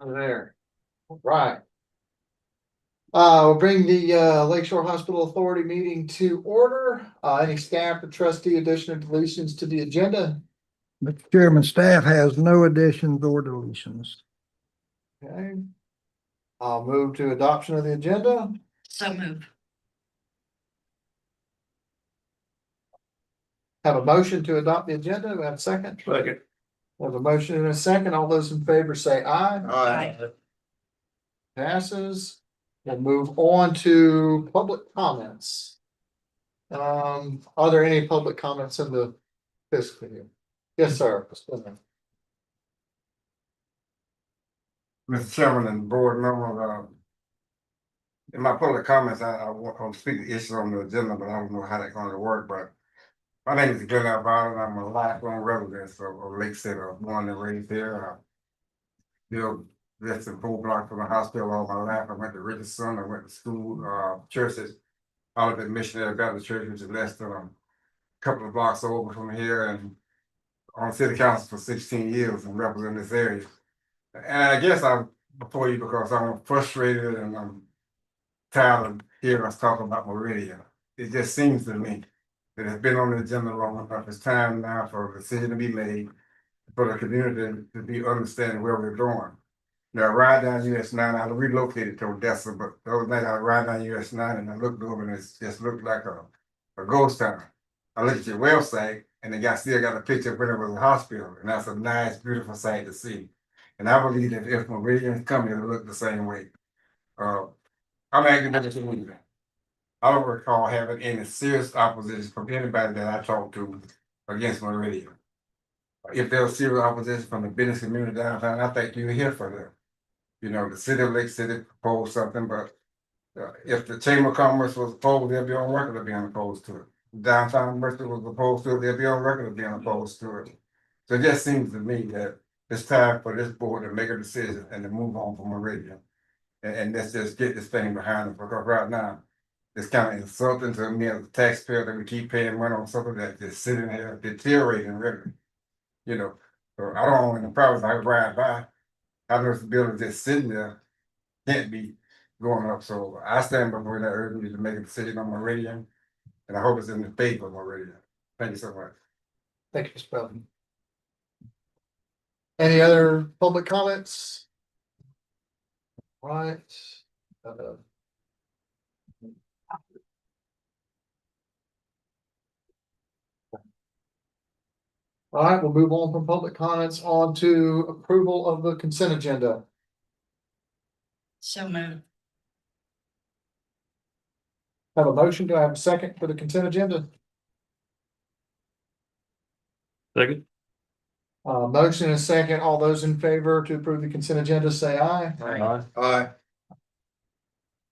There. Right. We'll bring the Lakeshore Hospital Authority meeting to order. Any staff or trustee addition or deletions to the agenda? Mr. Chairman, staff has no additions or deletions. Okay. I'll move to adoption of the agenda. So move. Have a motion to adopt the agenda. We have a second. Second. We have a motion and a second. All those in favor say aye. Aye. Passes. We'll move on to public comments. Are there any public comments in the fiscal year? Yes, sir. Mr. Chairman and board members, in my public comments, I want to speak the issue on the agenda, but I don't know how that's going to work. But my name is Glenn Alvarado, and I'm a lifelong resident of Lake City. I was born and raised here. Lived less than 4 blocks from the hospital all my life. I went to Richardson. I went to school, churches, Olivet Missionary Baptist Church, which is less than a couple of blocks over from here, and on city council for 16 years and represent this area. And I guess I'm before you because I'm frustrated and I'm tired of hearing us talk about Meridian. It just seems to me that it's been on the agenda long enough. It's time now for a decision to be made for the community to be understanding where we're going. Now, I ride down US 9, I relocated to Odessa, but the other night I ride down US 9 and I looked over and it just looked like a ghost town. I looked at your website and they still got a picture of when it was a hospital, and that's a nice, beautiful sight to see. And I believe that if Meridian come, it'll look the same way. I'm academic believer. I don't recall having any serious opposition from anybody that I talked to against Meridian. If there was serious opposition from the business community downtown, I think you're here for them. You know, the city of Lake City proposed something, but if the Chamber of Commerce was opposed, they'll be on record of being opposed to it. Downtown Mercer was opposed to it, they'll be on record of being opposed to it. So it just seems to me that it's time for this board to make a decision and to move on from Meridian. And let's just get this thing behind us, because right now, it's kind of insulting to me as a taxpayer that we keep paying money on something that's just sitting here deteriorating really. You know, so I don't own any problems. I ride by. I know this building just sitting there, can't be going up. So I stand before that urgently to make a decision on Meridian, and I hope it's in the favor of Meridian. Thank you so much. Thank you, Mr. Belvin. Any other public comments? Right. All right, we'll move on from public comments on to approval of the consent agenda. So move. Have a motion. Do I have a second for the consent agenda? Second. Motion and a second. All those in favor to approve the consent agenda, say aye. Aye.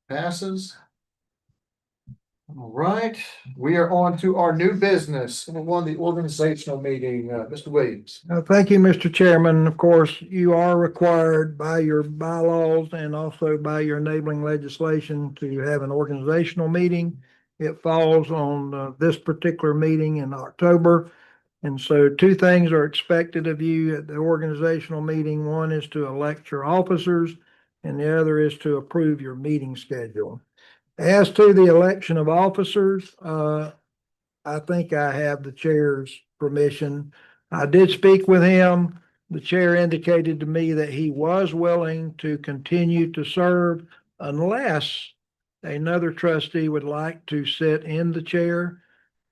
Passes. All right, we are on to our new business, and one, the organizational meeting, Mr. Williams. Thank you, Mr. Chairman. Of course, you are required by your bylaws and also by your enabling legislation to have an organizational meeting. It falls on this particular meeting in October. And so 2 things are expected of you at the organizational meeting. One is to elect your officers, and the other is to approve your meeting schedule. As to the election of officers, I think I have the chair's permission. I did speak with him. The chair indicated to me that he was willing to continue to serve unless another trustee would like to sit in the chair.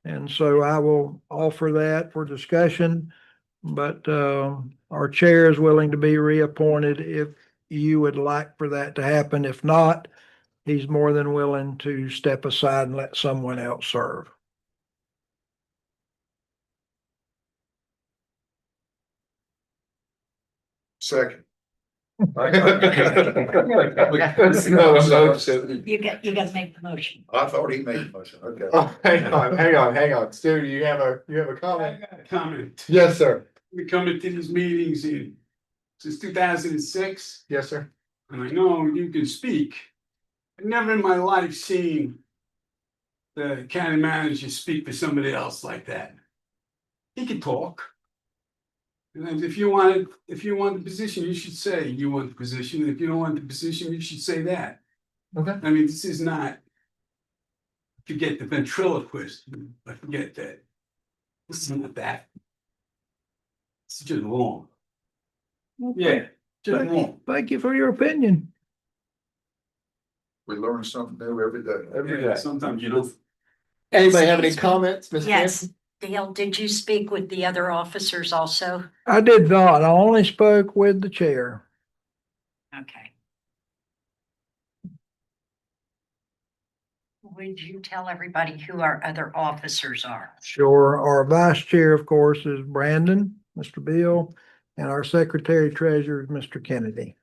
And so I will offer that for discussion, but our chair is willing to be reappointed if you would like for that to happen. If not, he's more than willing to step aside and let someone else serve. Second. You got to make the motion. I thought he made the motion, okay. Oh, hang on. Stu, you have a comment? I got a comment. Yes, sir. We come into these meetings since 2006, Yes, sir. and I know you can speak. I've never in my life seen the county manager speak for somebody else like that. He can talk. And then if you want the position, you should say you want the position. If you don't want the position, you should say that. Okay. I mean, this is not. Forget the ventriloquist, I forget that. This is not that. It's just wrong. Yeah, just wrong. Thank you for your opinion. We learn something new every day. Every Yeah, day. sometimes you don't. Anybody have any Excuse me. comments, Ms. Yes, Dale, did you speak with the other officers also? I did not. I only spoke with the chair. Okay. Would you tell everybody who our other officers are? Sure, our vice chair, of course, is Brandon, Mr. Bill, and our secretary treasurer is Mr. Kennedy.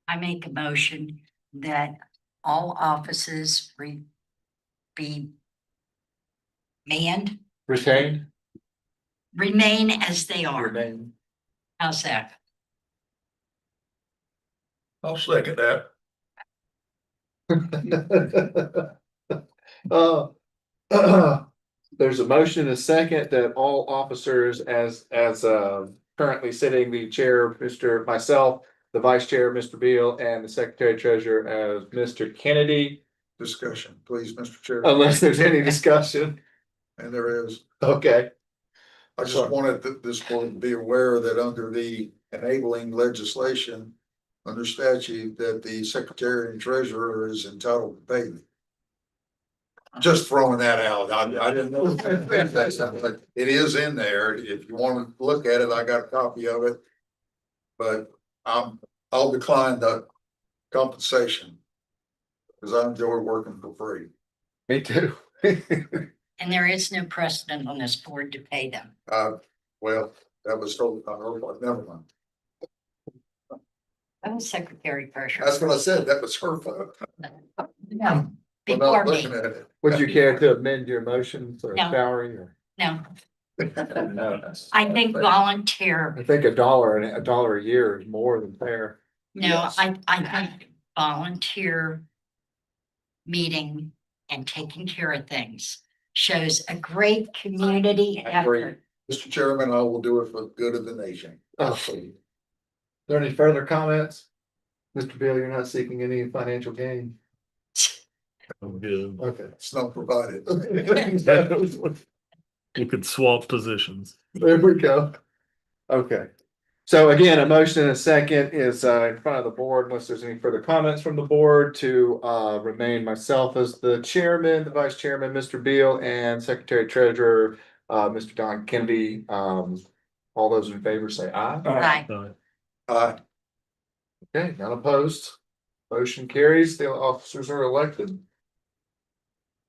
I make a motion that all offices be manned, Retained? remain as they are. Remain. How's that? I'll second that. There's a motion and a second that all officers as currently sitting, the chair, myself, the vice chair, Mr. Beal, and the secretary treasurer as Mr. Kennedy, Discussion, please, Mr. Chair. unless there's any discussion. And there is. Okay. I just wanted this board to be aware that under the enabling legislation, under statute, that the secretary and treasurer is entitled to pay. Just throwing that out. I didn't know if that's something, but it is in there. If you want to look at it, I got a copy of it. But I'll decline the compensation. Cause I enjoy working for free. Me too. And there is no precedent on this board to pay them. Well, that was told, never mind. I was secretary treasurer. That's what I said. That was her fault. No, We're before not me, looking at it. Would you care to amend your motion for a No. salary or? no, No. I think volunteer, I think $1 a year is more than fair. no, Yes. I think volunteer meeting and taking care of things shows a great community I agree. effort. Mr. Chairman, I will do it for the good of the nation. Oh, please. Are there any further comments? Mr. Bill, you're not seeking any financial gain? I'm good. Okay. It's not provided. You could swap positions. There we go. Okay. So again, a motion and a second is in front of the board, unless there's any further comments from the board to remain myself as the chairman, the vice chairman, Mr. Beal, and secretary treasurer, Mr. Don Kennedy. All those in favor say aye. Right. Okay, none opposed. Motion carries. The officers are elected.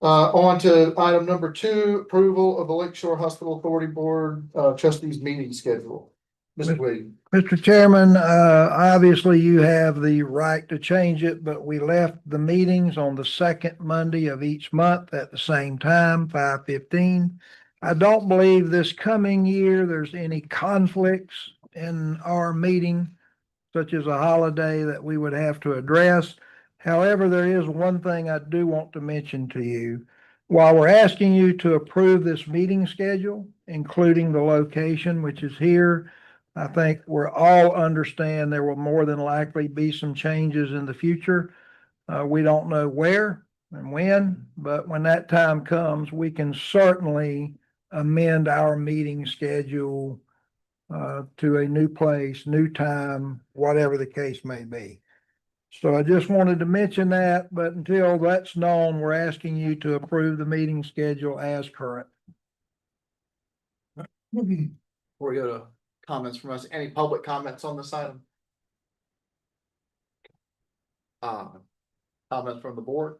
On to item number 2, approval of the Lakeshore Hospital Authority Board trustees meeting schedule. Mr. Williams. Mr. Chairman, obviously you have the right to change it, but we left the meetings on the second Monday of each month at the same time, 5:15. I don't believe this coming year there's any conflicts in our meeting, such as a holiday that we would have to address. However, there is one thing I do want to mention to you. While we're asking you to approve this meeting schedule, including the location, which is here, I think we're all understand there will more than likely be some changes in the future. We don't know where and when, but when that time comes, we can certainly amend our meeting schedule to a new place, new time, whatever the case may be. So I just wanted to mention that, but until that's known, we're asking you to approve the meeting schedule as current. Before we go to comments from us, any public comments on this item? Comments from the board?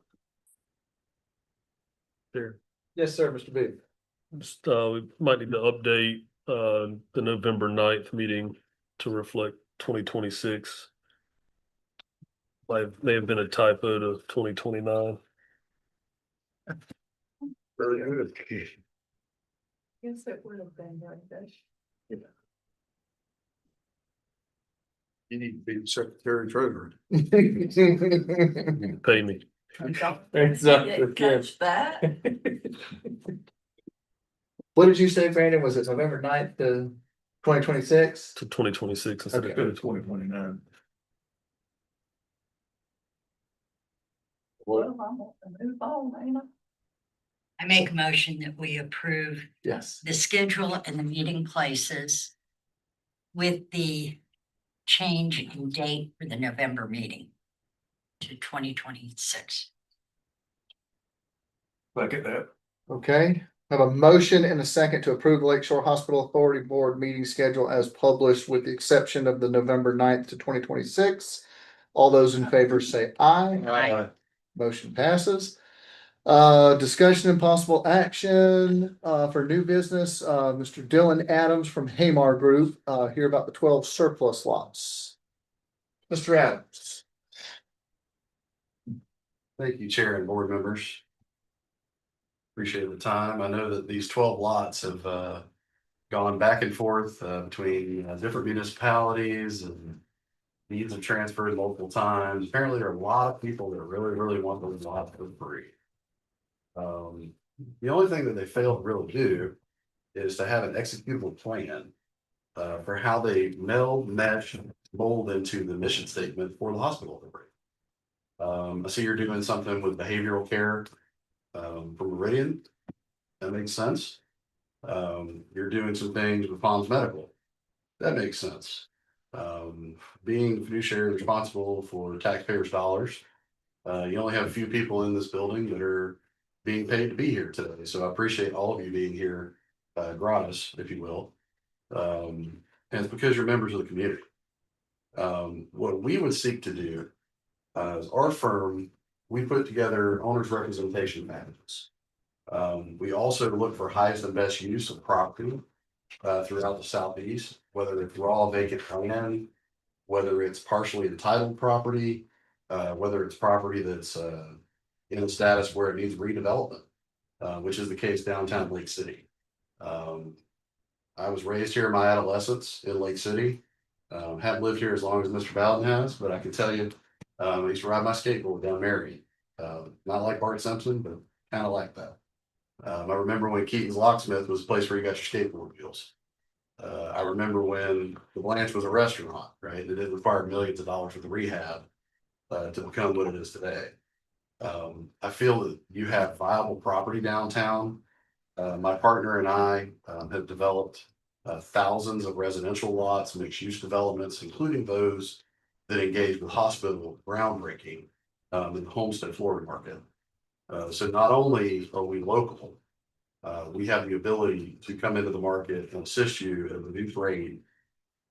Sure. Yes, sir, Mr. B. Just, we might need to update, the November 9th meeting to reflect 2026. May have been a typo to 2029. Very good. Yes, it would have been like this. You need to be the secretary treasurer. Pay me. Thanks, Dr. Kim. Catch that? What did you say, Brandon? Was it November 9th to 2026? to 2026 instead of Okay. 2029. Well, I want to move on, ain't I? I make a motion that we approve Yes. the schedule and the meeting places with the change in date for the November meeting to 2026. Look at that. Okay, I have a motion and a second to approve the Lakeshore Hospital Authority Board meeting schedule as published with the exception of the November 9th to 2026. All those in favor say aye. Aye. Motion passes. Discussion and possible action, for new business, Mr. Dylan Adams from Hamar Group, here about the 12 surplus lots. Mr. Adams. Thank you, Chair and board members. Appreciate the time. I know that these 12 lots have gone back and forth between different municipalities and needs have transferred multiple times. Apparently, there are a lot of people that really want those lots for free. The only thing that they failed to really do is to have an executable plan for how they meld, mesh, mold into the mission statement for the hospital. I see you're doing something with behavioral care for Meridian. That makes sense. You're doing some things with Palms Medical. That makes sense. Being fiduciary responsible for taxpayers' dollars. You only have a few people in this building that are being paid to be here today. So I appreciate all of you being here, gratis, if you will. And it's because you're members of the community. What we would seek to do as our firm, we put together owners representation packages. We also look for highest and best use of property throughout the southeast, whether it's raw vacant land, whether it's partially entitled property, whether it's property that's in a status where it needs redevelopment, which is the case downtown Lake City. I was raised here in my adolescence in Lake City. Haven't lived here as long as Mr. Bowden has, but I can tell you, I used to ride my skateboard down Marion. Not like Bart Simpson, but kind of like that. I remember when Keaton's Locksmith was the place where you got your skateboard wheels. I remember when the Blanche was a restaurant, right? It didn't require millions of dollars for the rehab to become what it is today. I feel that you have viable property downtown. My partner and I have developed thousands of residential lots, mixed use developments, including those that engage with hospital groundbreaking in the Homestead, Florida market. So not only are we local, we have the ability to come into the market and assist you at a reduced rate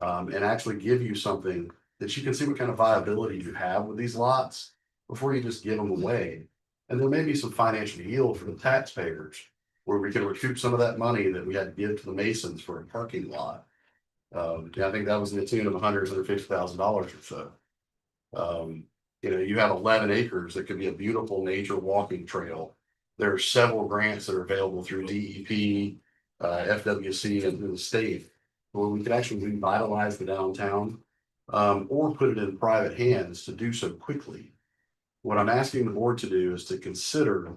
and actually give you something that you can see what kind of viability you have with these lots before you just give them away. And there may be some financial yield for the taxpayers where we can recoup some of that money that we had to give to the Masons for a parking lot. I think that was in the tune of $150,000 or so. You have 11 acres that could be a beautiful nature walking trail. There are several grants that are available through DEP, FWC, and through the state where we could actually revitalize the downtown or put it in private hands to do so quickly. What I'm asking the board to do is to consider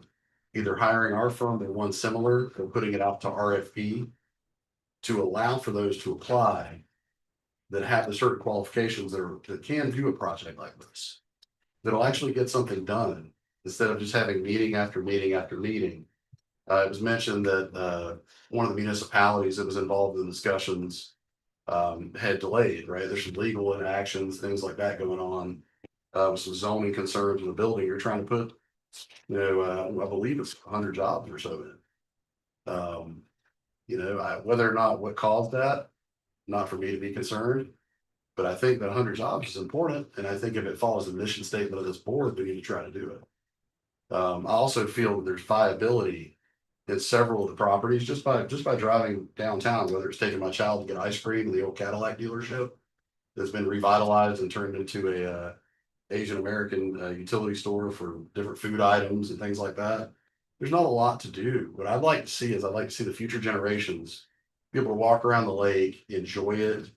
either hiring our firm or one similar or putting it out to RFP to allow for those to apply that have the certain qualifications that can do a project like this. That'll actually get something done instead of just having meeting after meeting after meeting. It was mentioned that one of the municipalities that was involved in discussions had delayed, right? There's some legal interactions, things like that going on. With some zoning concerns in the building, you're trying to put, I believe it's 100 jobs or so in. Whether or not what caused that, not for me to be concerned. But I think that 100 jobs is important, and I think if it follows the mission statement of this board, we need to try to do it. I also feel that there's viability in several of the properties just by driving downtown, whether it's taking my child to get ice cream in the old Cadillac dealership that's been revitalized and turned into a Asian American utility store for different food items and things like that. There's not a lot to do. What I'd like to see is I'd like to see the future generations be able to walk around the lake, enjoy it,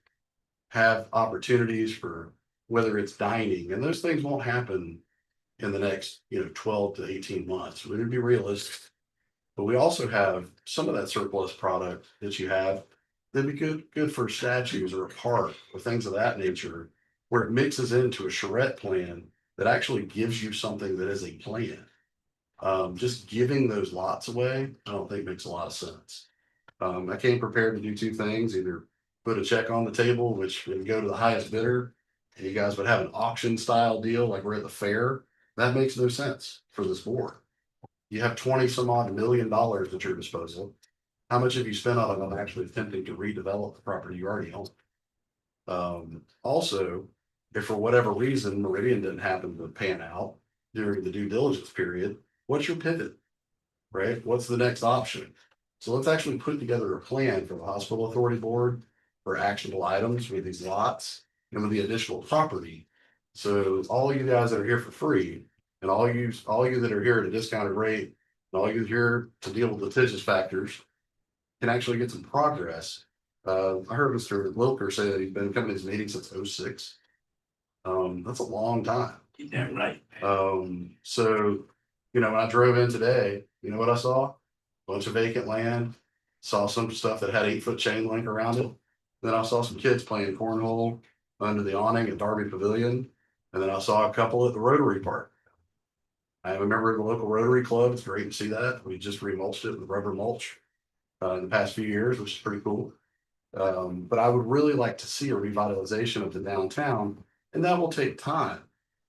have opportunities for whether it's dining, and those things won't happen in the next 12 to 18 months. We need to be realistic. But we also have some of that surplus product that you have that'd be good for statues or a park or things of that nature, where it mixes into a charrette plan that actually gives you something that is a plan. Just giving those lots away, I don't think makes a lot of sense. I came prepared to do two things, either put a check on the table, which would go to the highest bidder, and you guys would have an auction style deal like we're at the fair. That makes no sense for this board. You have 20 some odd $1 million at your disposal. How much have you spent on actually attempting to redevelop the property you already own? Also, if for whatever reason Meridian didn't happen to pan out during the due diligence period, what's your pivot? Right? What's the next option? So let's actually put together a plan for the hospital authority board for actionable items with these lots and with the additional property. So all you guys that are here for free and all you that are here at a discounted rate and all you here to deal with litigious factors can actually get some progress. I heard Mr. Wilker say that he's been coming to these meetings since '06. That's a long time. Get that right. So, when I drove in today, you know what I saw? Bunch of vacant land, saw some stuff that had 8-foot chain link around it. Then I saw some kids playing cornhole under the awning at Darby Pavilion. And then I saw a couple at the Rotary Park. I am a member of the local Rotary Club. It's great to see that. We just remulched it with rubber mulch in the past few years, which is pretty cool. But I would really like to see a revitalization of the downtown, and that will take time.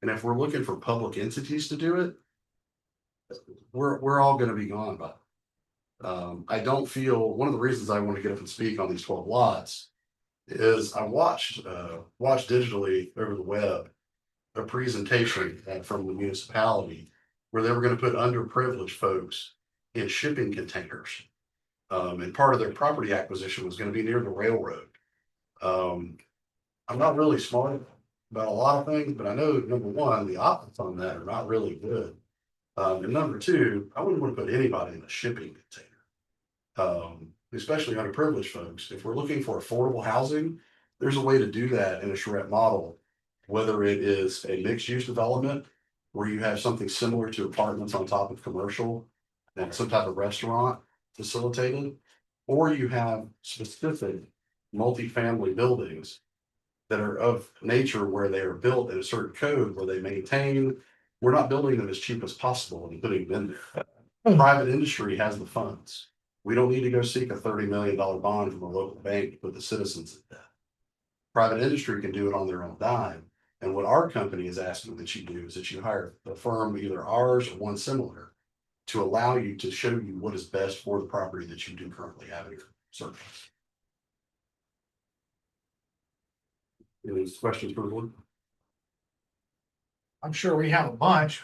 And if we're looking for public entities to do it, we're all going to be gone by. I don't feel one of the reasons I want to get up and speak on these 12 lots is I watched digitally over the web a presentation from the municipality where they were going to put underprivileged folks in shipping containers. And part of their property acquisition was going to be near the railroad. I'm not really smart about a lot of things, but I know number one, the options on that are not really good. And number two, I wouldn't want to put anybody in a shipping container, especially underprivileged folks. If we're looking for affordable housing, there's a way to do that in a charrette model, whether it is a mixed use development where you have something similar to apartments on top of commercial and some type of restaurant facilitated, or you have specific multifamily buildings that are of nature where they are built in a certain code where they maintain. We're not building them as cheap as possible and putting them in there. Private industry has the funds. We don't need to go seek a $30 million bond from a local bank to put the citizens in debt. Private industry can do it on their own dime. And what our company is asking that you do is that you hire a firm, either ours or one similar, to allow you to show you what is best for the property that you do currently have in your surface. Any questions for the board? I'm sure we have a bunch.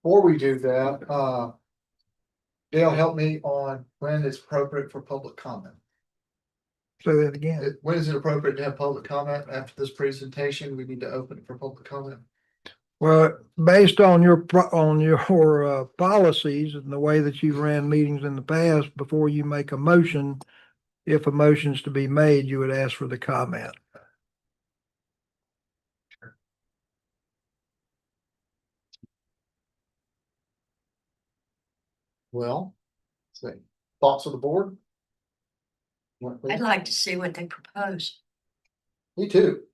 Before we do that, Dale, help me on when it's appropriate for public comment. Say that again. When is it appropriate to have public comment after this presentation? We need to open it for public comment. Well, based on your policies and the way that you've ran meetings in the past, before you make a motion, if a motion's to be made, you would ask for the comment. Well, say, thoughts of the board? I'd like to see what they propose. Me too.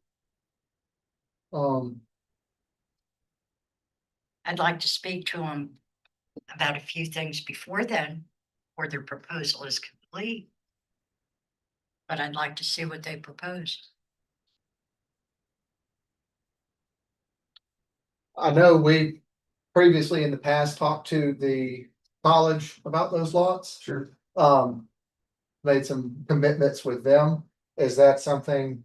I'd like to speak to them about a few things before then, or their proposal is complete. But I'd like to see what they propose. I know we previously in the past talked to the college about those lots. Sure. Made some commitments with them. Is that something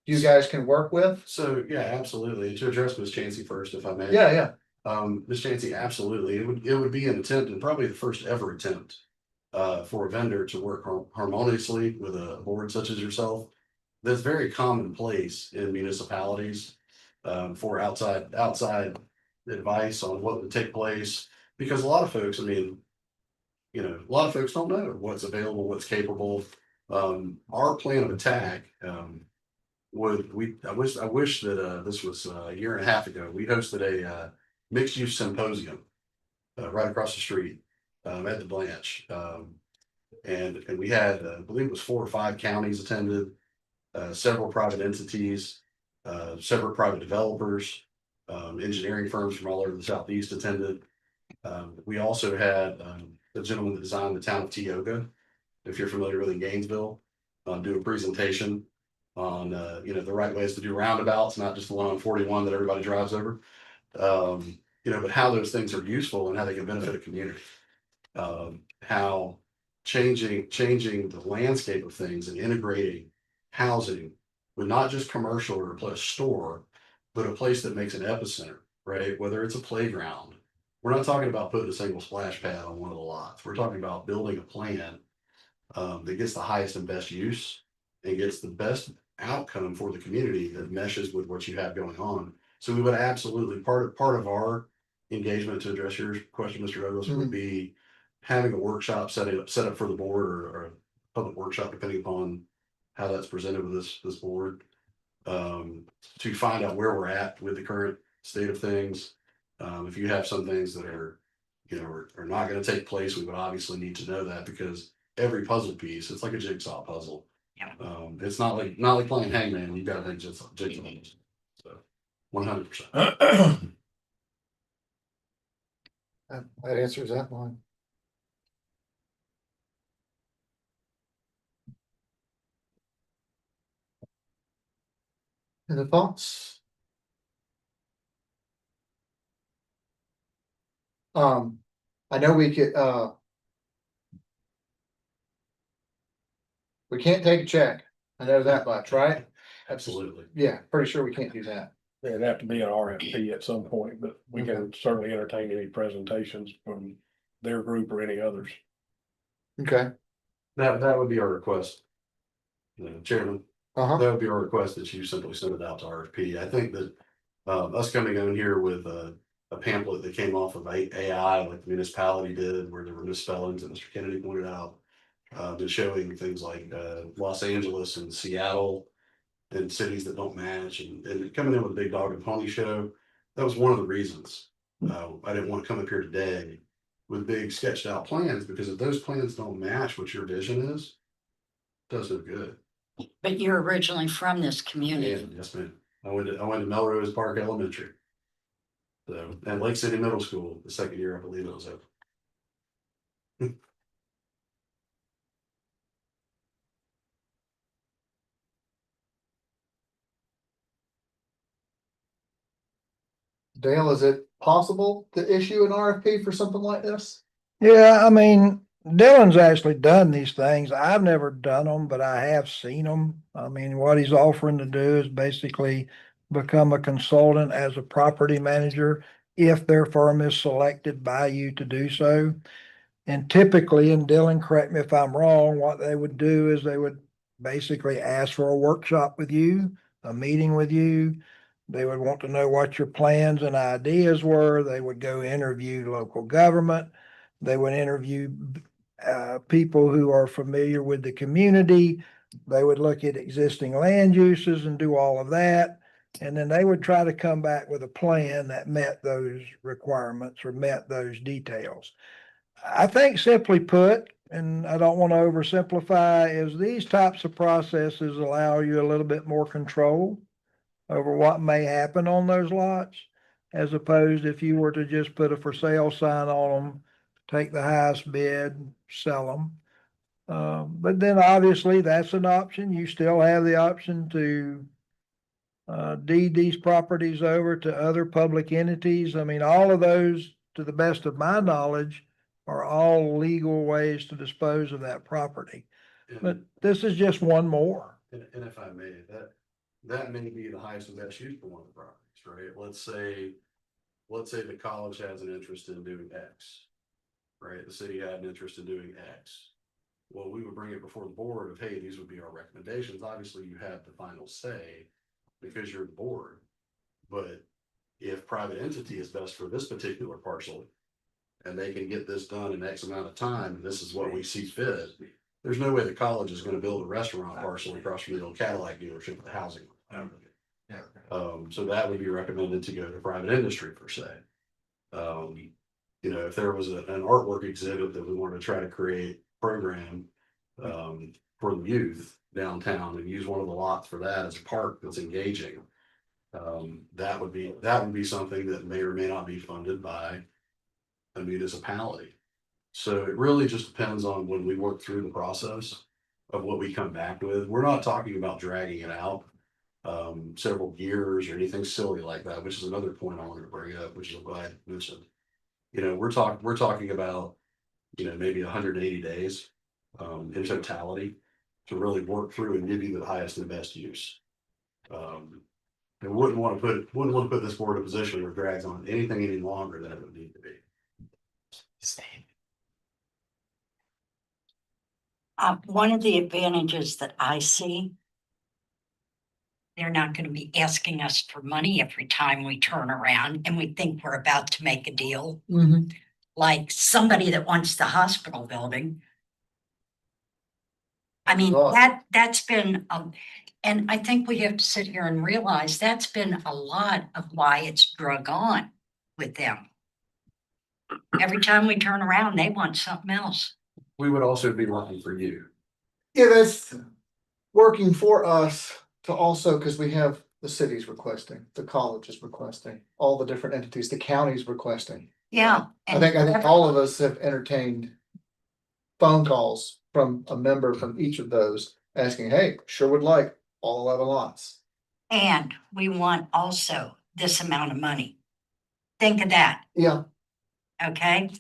you guys can work with? So, yeah, absolutely. To address Ms. Chansey first, if I may. Yeah. Ms. Chansey, absolutely. It would be an attempt and probably the first ever attempt for a vendor to work harmoniously with a board such as yourself. That's very commonplace in municipalities for outside advice on what would take place. Because a lot of folks, a lot of folks don't know what's available, what's capable. Our plan of attack I wish that this was a year and a half ago. We hosted a mixed use symposium right across the street, at the Blanche. And we had, I believe it was 4 or 5 counties attended, several private entities, several private developers, engineering firms from all over the Southeast attended. We also had, the gentleman that designed the town of Tioga, if you're familiar with it, in Gainesville, do a presentation on, the right ways to do roundabouts, not just the one on 41 that everybody drives over. But how those things are useful and how they can benefit a community. How changing the landscape of things and integrating housing with not just commercial or a store, but a place that makes an epicenter, right? Whether it's a playground. We're not talking about putting a single splash pad on one of the lots. We're talking about building a plan that gets the highest and best use and gets the best outcome for the community that meshes with what you have going on. So we would absolutely, part of our engagement, to address your question, Mr. Douglas, would be having a workshop set up for the board, or a public workshop, depending upon how that's presented with this board, to find out where we're at with the current state of things. If you have some things that are not going to take place, we would obviously need to know that, because every puzzle piece, it's like a jigsaw puzzle. Yeah. It's not like playing hangman. You've got to think jigsaw. So 100%. That answers that one. Any thoughts? I know we could, we can't take a check. I know that much, right? Absolutely. Yeah, pretty sure we can't do that. It'd have to be an RFP at some point, but we can certainly entertain any presentations from their group or any others. Okay. That would be our request. Chairman, Uh-huh. that would be our request, that you simply send it out to RFP. I think that us coming in here with a pamphlet that came off of AI, like the municipality did, where there were misspellings that Mr. Kennedy pointed out, just showing things like Los Angeles and Seattle and cities that don't match, and coming in with a big dog and pony show. That was one of the reasons I didn't want to come up here today with big sketched out plans, because if those plans don't match what your vision is, it does no good. But you're originally from this community. And yes, ma'am. I went to Melrose Park Elementary. So, and Lake City Middle School, the second year, I believe it was over. Dale, is it possible to issue an RFP for something like this? Yeah, I mean, Dylan's actually done these things. I've never done them, but I have seen them. I mean, what he's offering to do is basically become a consultant as a property manager if their firm is selected by you to do so. And typically, and Dylan, correct me if I'm wrong, what they would do is they would basically ask for a workshop with you, a meeting with you. They would want to know what your plans and ideas were. They would go interview local government. They would interview people who are familiar with the community. They would look at existing land uses and do all of that. And then they would try to come back with a plan that met those requirements or met those details. I think, simply put, and I don't want to oversimplify, is these types of processes allow you a little bit more control over what may happen on those lots, as opposed if you were to just put a for sale sign on them, take the highest bid, sell them. But then obviously that's an option. You still have the option to deed these properties over to other public entities. I mean, all of those, to the best of my knowledge, are all legal ways to dispose of that property. But this is just one more. And if I may, that may be the highest and best use for one of the properties, right? Let's say the college has an interest in doing X, right? The city had an interest in doing X. Well, we would bring it before the board of, hey, these would be our recommendations. Obviously, you have the final say because you're the board. But if private entity is best for this particular parcel, and they can get this done in X amount of time, and this is what we see fit, there's no way the college is going to build a restaurant parcel across from the old Cadillac dealership with housing. So that would be recommended to go to private industry per se. You know, if there was an artwork exhibit that we wanted to try to create program for the youth downtown and use one of the lots for that as a park that's engaging. That would be something that may or may not be funded by a municipality. So it really just depends on when we work through the process of what we come back with. We're not talking about dragging it out several years or anything silly like that, which is another point I wanted to bring up, which I'm glad you mentioned. You know, we're talking about, you know, maybe 180 days in totality to really work through and give you the highest and best use. And wouldn't want to put this board in a position where it drags on anything any longer than it would need to be. One of the advantages that I see, they're not gonna be asking us for money every time we turn around and we think we're about to make a deal. Like somebody that wants the hospital building. I mean, Right. that's been, and I think we have to sit here and realize that's been a lot of why it's drug on with them. Every time we turn around, they want something else. We would also be looking for you. Yeah, that's working for us to also, because we have the cities requesting, the colleges requesting, all the different entities, the counties requesting. Yeah. I think all of us have entertained phone calls from a member from each of those asking, hey, sure would like all 11 lots. And we want also this amount of money. Think of that, Yeah, okay?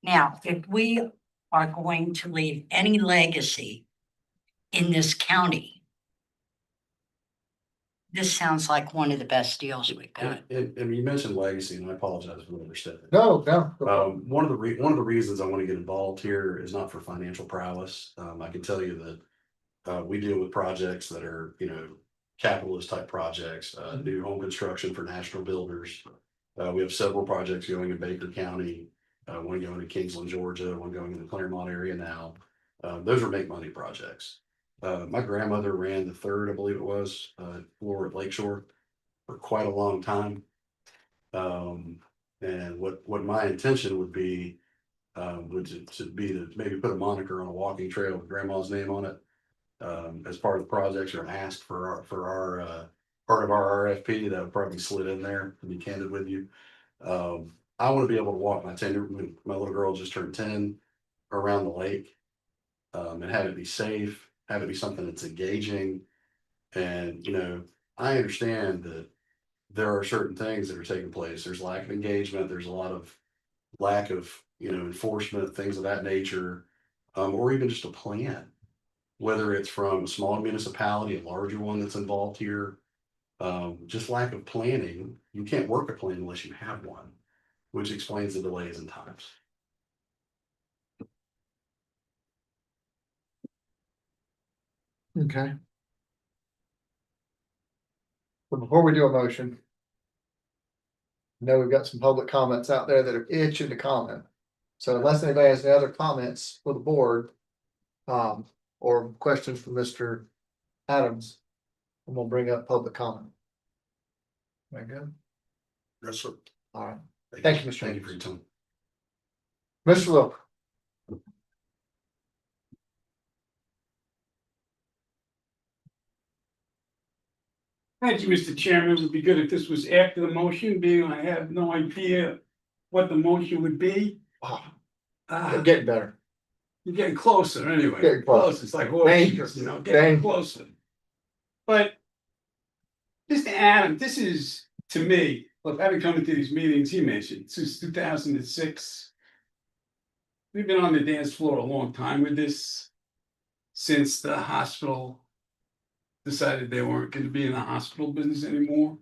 Now, if we are going to leave any legacy in this county, this sounds like one of the best deals we've got. And you mentioned legacy, and I apologize for overstepping. no. One of the reasons I want to get involved here is not for financial prowess. I can tell you that we deal with projects that are, you know, capitalist type projects, new home construction for national builders. We have several projects going in Baker County, one going in Kingsland, Georgia, one going in the Claremont area now. Those are make money projects. My grandmother ran the third, I believe it was, floor at Lakeshore for quite a long time. And what my intention would be, to be to maybe put a moniker on a walking trail with grandma's name on it. As part of the projects or asked for our part of our RFP that would probably slid in there, to be candid with you. I want to be able to walk my 10 my little girl just turned 10 around the lake. And have it be safe, have it be something that's engaging. And, you know, I understand that there are certain things that are taking place. There's lack of engagement. There's a lot of lack of, you know, enforcement, things of that nature, or even just a plan. Whether it's from a small municipality, a larger one that's involved here, just lack of planning. You can't work a plan unless you have one, which explains the delays and times. Okay. But before we do a motion. I know we've got some public comments out there that are itching to comment. So unless anybody has any other comments for the board. Or questions from Mr. Adams. I'm gonna bring up public comment. Very good. Yes, sir. All right. Thank you, Mr. Thank you for your time. Mr. Wilk. Thank you, Mr. Chairman. It would be good if this was after the motion, being I have no idea what the motion would be. Getting better. You're getting closer anyway. Getting close. It's like, Dangerous. you know, getting Dangerous. closer. But Mr. Adam, this is, to me, look, I've been coming to these meetings, he mentioned, since 2006. We've been on the dance floor a long time with this, since the hospital decided they weren't gonna be in the hospital business anymore.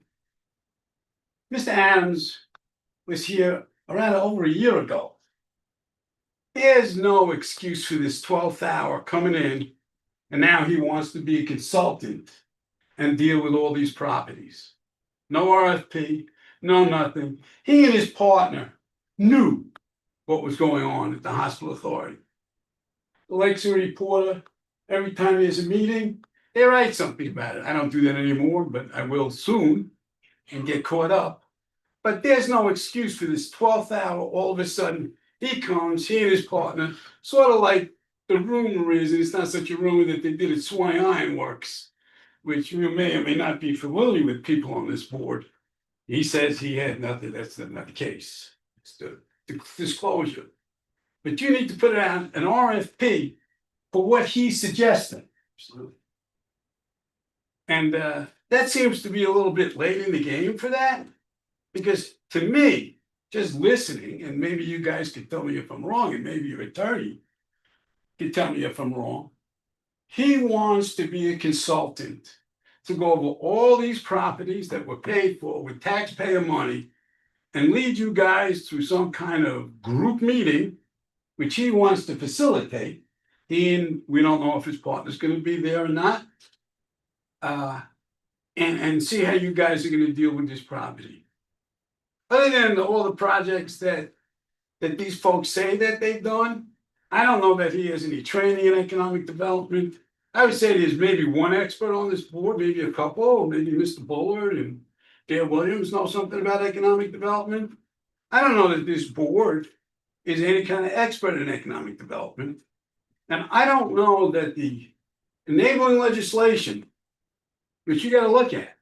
Mr. Adams was here around over a year ago. There's no excuse for this 12th hour coming in, and now he wants to be a consultant and deal with all these properties. No RFP, no nothing. He and his partner knew what was going on at the hospital authority. The LSHA reporter, every time there's a meeting, they write something about it. I don't do that anymore, but I will soon and get caught up. But there's no excuse for this 12th hour, all of a sudden, he comes, he and his partner, sort of like the rumor is, and it's not such a rumor that they did at Swine Iron Works, which you may or may not be familiar with people on this board. He says he had nothing, that's not the case. It's the disclosure. But you need to put out an RFP for what he's suggesting. And that seems to be a little bit late in the game for that. Because to me, just listening, and maybe you guys could tell me if I'm wrong, and maybe your attorney could tell me if I'm wrong. He wants to be a consultant to go over all these properties that were paid for with taxpayer money and lead you guys through some kind of group meeting, which he wants to facilitate. And we don't know if his partner's going to be there or not. And see how you guys are going to deal with this property. Other than all the projects that these folks say that they've done, I don't know that he has any training in economic development. I would say there's maybe one expert on this board, maybe a couple, maybe Mr. Bullard and Dale Williams know something about economic development. I don't know that this board is any kind of expert in economic development. And I don't know that the enabling legislation, which you got to look at,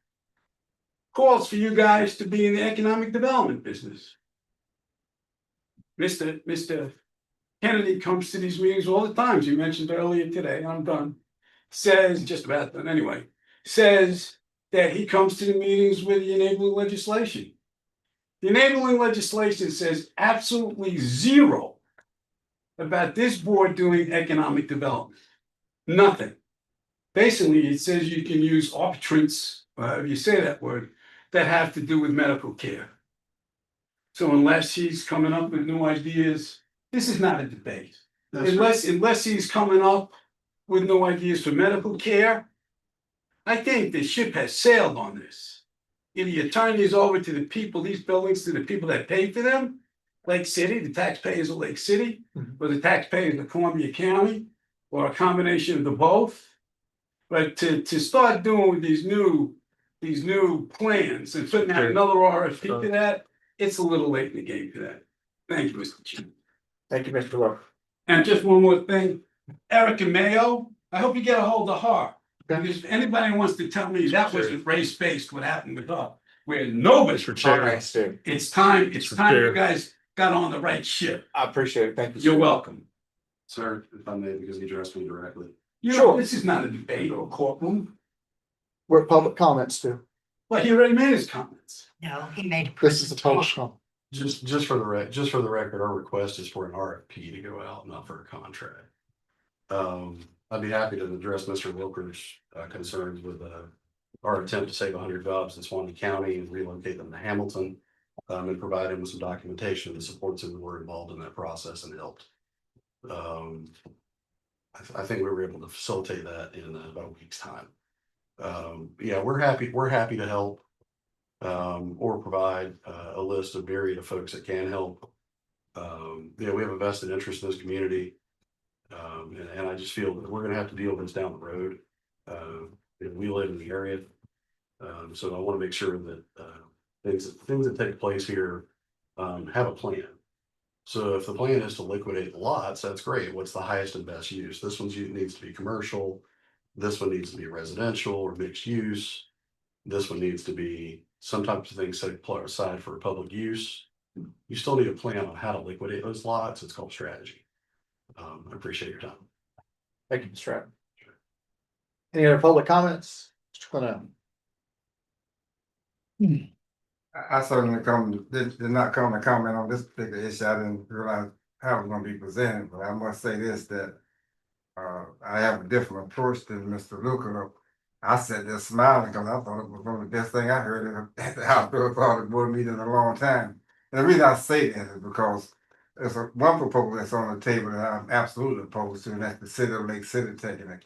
calls for you guys to be in the economic development business. Mr. Kennedy comes to these meetings all the time. As you mentioned earlier today, I'm done. Says, just about done anyway, says that he comes to the meetings with the enabling legislation. The enabling legislation says absolutely zero about this board doing economic development. Nothing. Basically, it says you can use arbitrants, if you say that word, that have to do with medical care. So unless he's coming up with new ideas, this is not a debate. Unless he's coming up with new ideas for medical care, I think the ship has sailed on this. Either you turn these over to the people, these buildings, to the people that pay for them, Lake City, the taxpayers of Lake City, or the taxpayers of Columbia County, or a combination of the both. But to start doing with these new plans and putting out another RFP to that, it's a little late in the game for that. Thank you, Mr. Chairman. Thank you, Mr. Lowe. And just one more thing, Erica Mayo, I hope you get a hold of her. Because if anybody wants to tell me that wasn't race-based, what happened with her, where nobody. Mr. Chair. It's time you guys got on the right ship. I appreciate it. Thank you. You're welcome. Sir, if I may, because you addressed me directly. You know, Sure. this is not a debate or a courtroom. We're at public comments too. Well, he already made his comments. No, he made a This is a public presentation. comment. Just for the record, our request is for an RFP to go out, not for a contract. I'd be happy to address Mr. Wilker's concerns with our attempt to save 100 jobs in Swanee County and relocate them to Hamilton, and provide him with some documentation that supports him. We were involved in that process and helped. I think we were able to facilitate that in about a week's time. Yeah, we're happy to help. Or provide a list of myriad of folks that can help. Yeah, we have a vested interest in this community. And I just feel that we're gonna have to deal with this down the road. We live in the area. So I want to make sure that things that take place here have a plan. So if the plan is to liquidate the lots, that's great. What's the highest and best use? This one needs to be commercial. This one needs to be residential or mixed use. This one needs to be some types of things set aside for public use. You still need a plan on how to liquidate those lots. It's called strategy. I appreciate your time. Thank you, Mr. Stratton. Any other public comments? Mr. Quinn. I certainly did not come to comment on this particular issue. I didn't realize how it was gonna be presented, but I must say this, that I have a different approach than Mr. Luca. I sat there smiling because I thought it was one of the best thing I heard at the outdoor public board meeting in a long time. And the reason I say that is because there's one proposal that's on the table that I'm absolutely opposed to, and that's the city of Lake City taking it.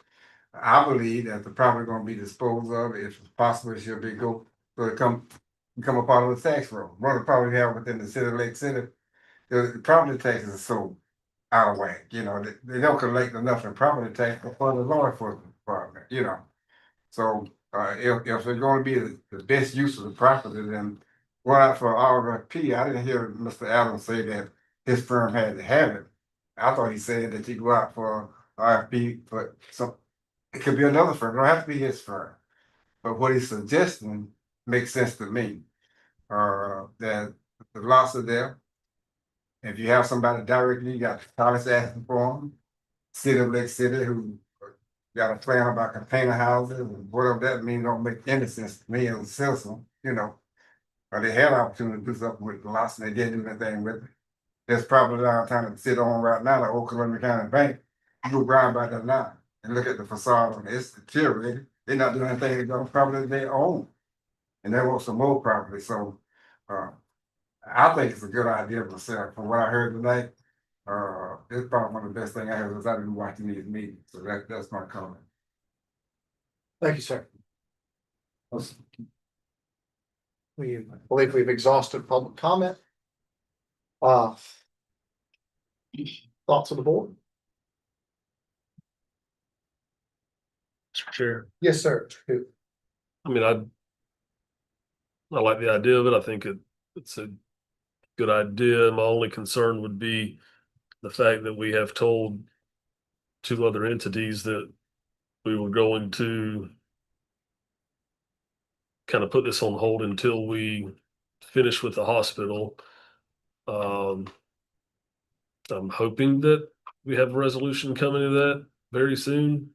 I believe that the property gonna be disposed of, if it's possible, it should become a part of the tax roll. One of the problems we have within the city of Lake City, the property taxes are so out of whack, they don't collect enough in property tax for the law enforcement department, So if it's gonna be the best use of the property, then going out for RFP, I didn't hear Mr. Allen say that his firm had to have it. I thought he said that you go out for RFP for some, it could be another firm, it don't have to be his firm. But what he's suggesting makes sense to me. That the lots are there. If you have somebody directly, you got college asking for them, City of Lake City who got a plan about container houses and whatever that means don't make any sense to me as a citizen, you know. Or they had an opportunity to do something with the lots and they didn't do anything with it. There's probably downtown to sit on right now, like Old Columbia County Bank. You go grind by that now and look at the facade on it, it's deteriorated. They're not doing anything to go property they own. And they want some more property, so, I think it's a good idea myself, from what I heard tonight. It's probably one of the best things I heard since I've been watching these meetings, so that's my comment. Thank you, sir. We believe we've exhausted public comment. Thoughts of the board? Mr. Chair. Yes, sir. I mean, I like the idea of it. I think it's a good idea. My only concern would be the fact that we have told two other entities that we were going to kind of put this on hold until we finish with the hospital. I'm hoping that we have a resolution coming to that very soon,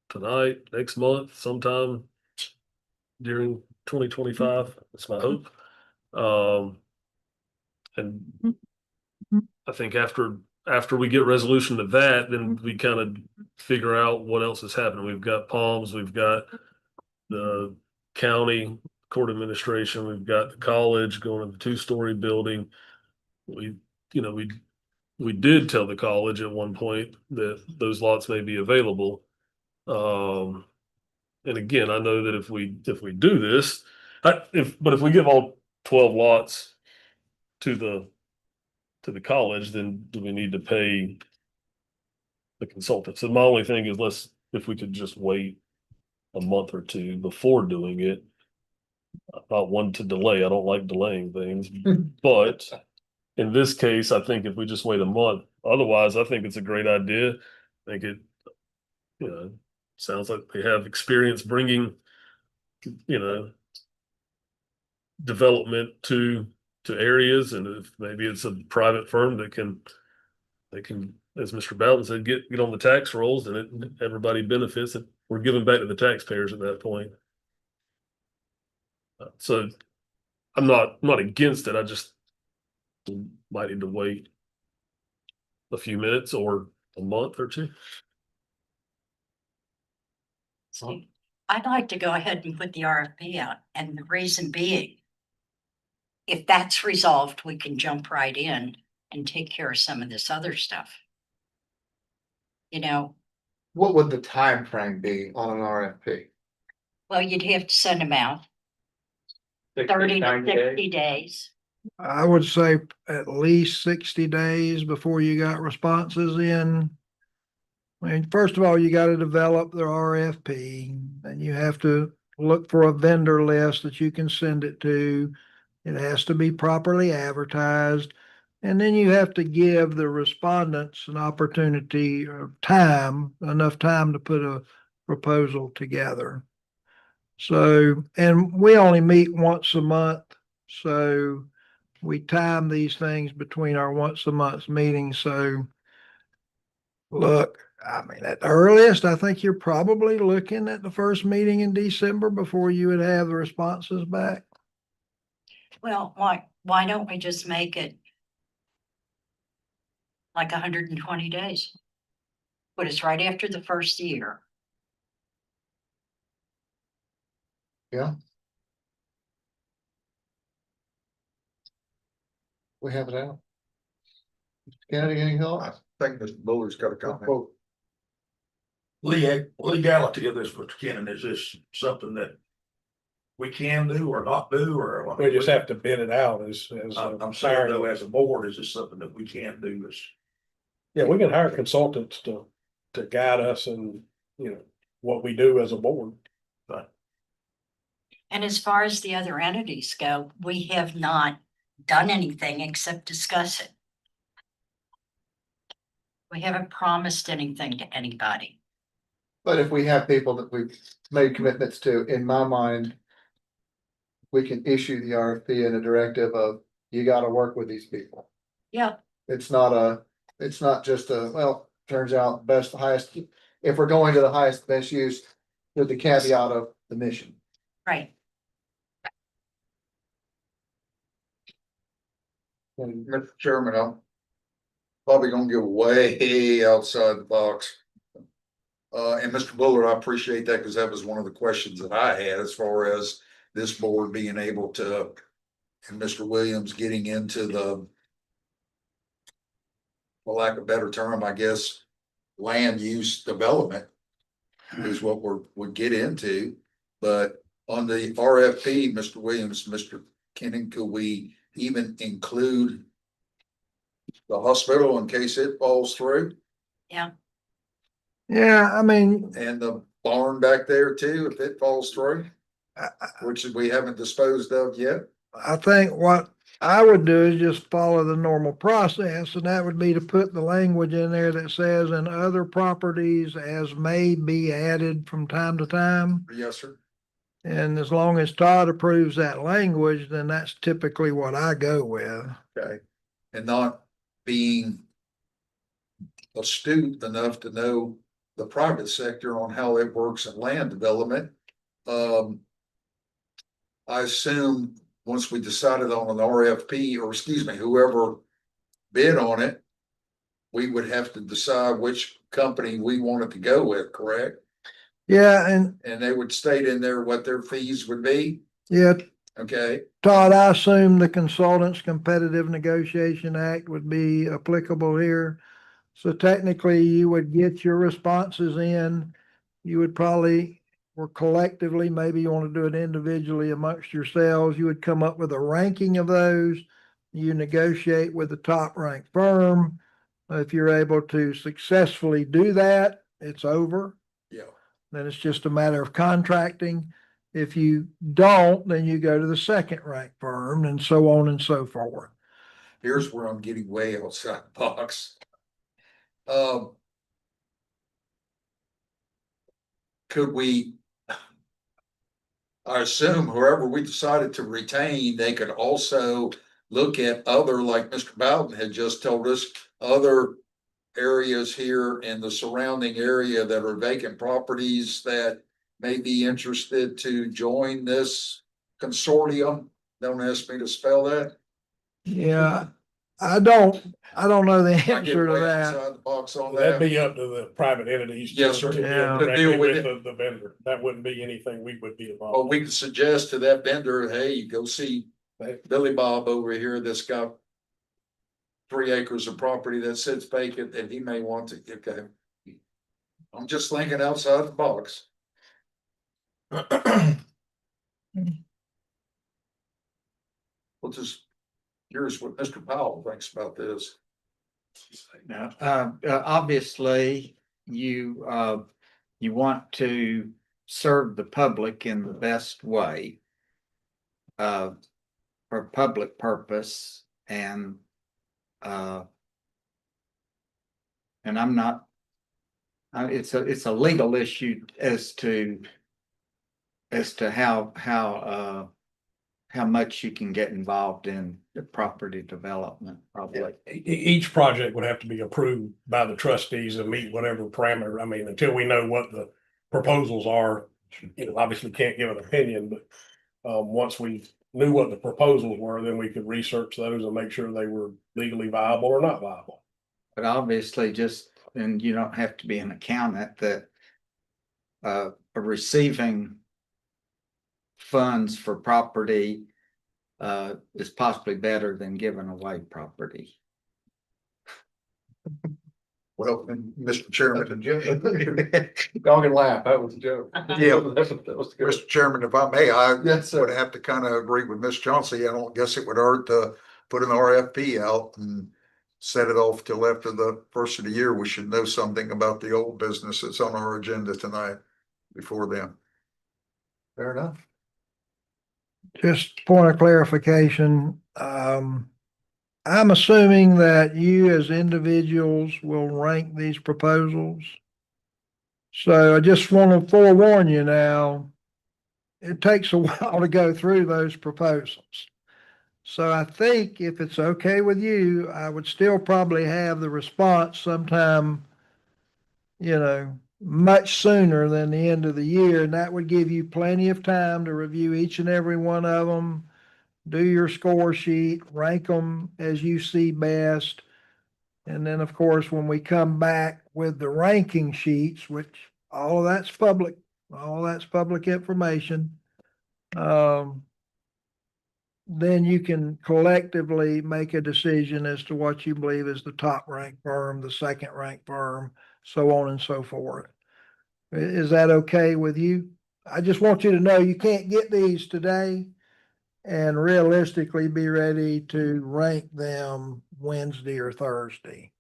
tonight, next month, sometime during 2025. That's my hope. And I think after we get resolution to that, then we kind of figure out what else is happening. We've got Palms, we've got the county court administration, we've got the college going to the 2-story building. We did tell the college at one point that those lots may be available. And again, I know that if we do this, if we give all 12 lots to the college, then do we need to pay the consultants? And my only thing is if we could just wait a month or two before doing it. I'm not one to delay. I don't like delaying things, but in this case, I think if we just wait a month, otherwise, I think it's a great idea. I think it, sounds like they have experience bringing, development to areas, and if maybe it's a private firm that can, as Mr. Bowden said, get on the tax rolls, and everybody benefits. And we're giving back to the taxpayers at that point. So I'm not against it. I just might need to wait a few minutes or a month or two. So I'd like to go ahead and put the RFP out, and the reason being, if that's resolved, we can jump right in and take care of some of this other stuff. What would the time frame be on an RFP? Well, you'd have to send them out 30 to 60 days. I would say at least 60 days before you got responses in. I mean, first of all, you gotta develop the RFP, and you have to look for a vendor list that you can send it to. It has to be properly advertised. And then you have to give the respondents an opportunity or enough time to put a proposal together. So, and we only meet once a month, so we time these things between our once a month meetings. So look, I mean, at the earliest, I think you're probably looking at the first meeting in December before you would have the responses back. Well, why don't we just make it like 120 days? But it's right after the first year. Yeah. We have it out. Kennedy, any I thoughts? think Mr. Buller's got a comment. Legality of this, Mr. Kennan, is this something that we can do or not do, or? We just have to bid it out as. I'm saying though, as a board, is this something that we can do? Yeah, we can hire consultants to guide us in, what we do as a board. And as far as the other entities go, we have not done anything except discuss it. We haven't promised anything to anybody. But if we have people that we've made commitments to, in my mind, we can issue the RFP and a directive of, you gotta work with these people. Yeah, It's not just well, turns out best, highest, if we're going to the highest, best use with the caveat of the mission. right. And Mr. Chairman, I'm probably gonna get way outside the box. And Mr. Bullard, I appreciate that because that was one of the questions that I had as far as this board being able to, and Mr. Williams getting into the, for lack of a better term, I guess, land use development is what would get into. But on the RFP, Mr. Williams, Mr. Kenning, could we even include the hospital in case it falls through, Yeah, Yeah, I mean, and the barn back there too, if it falls through, which we haven't disposed of yet? I think what I would do is just follow the normal process, and that would be to put the language in there that says, and other properties as may be added from time to time. Yes, sir. And as long as Todd approves that language, then that's typically what I go with. Okay. And not being astute enough to know the private sector on how it works in land development. I assume once we decided on an RFP, or excuse me, whoever bid on it, we would have to decide which company we wanted to go with, correct? Yeah, and And they would state in there what their fees would be, yeah, okay? Todd, I assume the Consultants Competitive Negotiation Act would be applicable here. So technically you would get your responses in, you would probably, or collectively, maybe you want to do it individually amongst yourselves, you would come up with a ranking of those. You negotiate with the top ranked firm. If you're able to successfully do that, it's over. Yeah. Then it's just a matter of contracting. If you don't, then you go to the second ranked firm and so on and so forth. Here's where I'm getting way outside the box. Could we? I assume whoever we decided to retain, they could also look at other, like Mr. Bowden had just told us, other areas here in the surrounding area that are vacant properties that may be interested to join this consortium. Don't ask me to spell that. Yeah, I don't know the I get answer to way that. outside the box on That'd that. be up to the private entities. Yes, sir. To Yeah. deal To directly deal with with the vendor. That wouldn't be anything we would be Well, involved we could suggest to that vendor, hey, you go see Billy Bob over here that's got 3 acres of property that sits vacant and he may want to, okay. I'm just thinking outside the box. Well, just curious what Mr. Powell thinks about this. Now, obviously, you want to serve the public in the best way. For public purpose and I'm not, it's a legal issue as to how much you can get involved in the property development, probably. Each project would have to be approved by the trustees and meet whatever parameter. I mean, until we know what the proposals are, obviously can't give an opinion, but once we knew what the proposals were, then we could research those and make sure they were legally viable or not viable. But obviously and you don't have to be an accountant, that receiving funds for property is possibly better than giving away property. Well, and Mr. Chairman. Y'all can laugh, that was a joke. Yeah. That was good. Mr. Chairman, if I may, I Yes, sir. would have to kind of agree with Ms. Chauncey. I don't guess it would hurt to put an RFP out and set it off till after the first of the year. We should know something about the old business that's on our agenda tonight before then. Fair enough. Just point of clarification, I'm assuming that you as individuals will rank these proposals. So I just want to forewarn you now, it takes a while to go through those proposals. So I think if it's okay with you, I would still probably have the response sometime, much sooner than the end of the year, and that would give you plenty of time to review each and every one of them, do your score sheet, rank them as you see best. And then, of course, when we come back with the ranking sheets, which all of that's public information, then you can collectively make a decision as to what you believe is the top ranked firm, the second ranked firm, so on and so forth. Is that okay with you? I just want you to know you can't get these today and realistically be ready to rank them Wednesday or Thursday.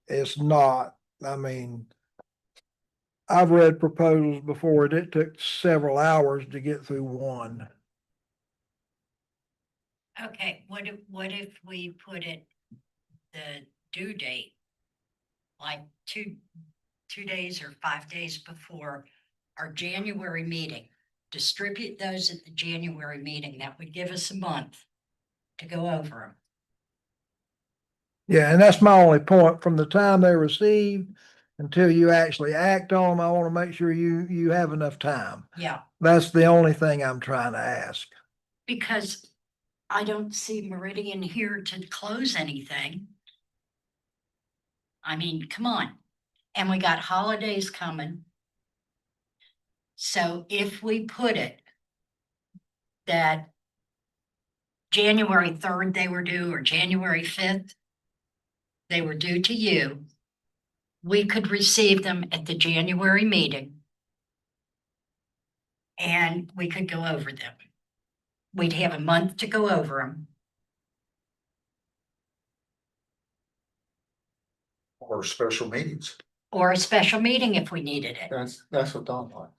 It's not, I mean, I've read proposals before and it took several hours to get through one. Okay, what if we put it, the due date, like two days or 5 days before our January meeting? Distribute those at the January meeting. That would give us a month to go over them. Yeah, and that's my only point. From the time they're received until you actually act on them, I want to make sure you have enough time. Yeah, That's the only thing I'm trying to ask. because I don't see Meridian here to close anything. I mean, come on. And we got holidays coming. So if we put it that January 3rd they were due, or January 5th, they were due to you, we could receive them at the January meeting. And we could go over them. We'd have a month to go over them. Or special meetings. Or a special meeting if we needed it. That's what Don likes.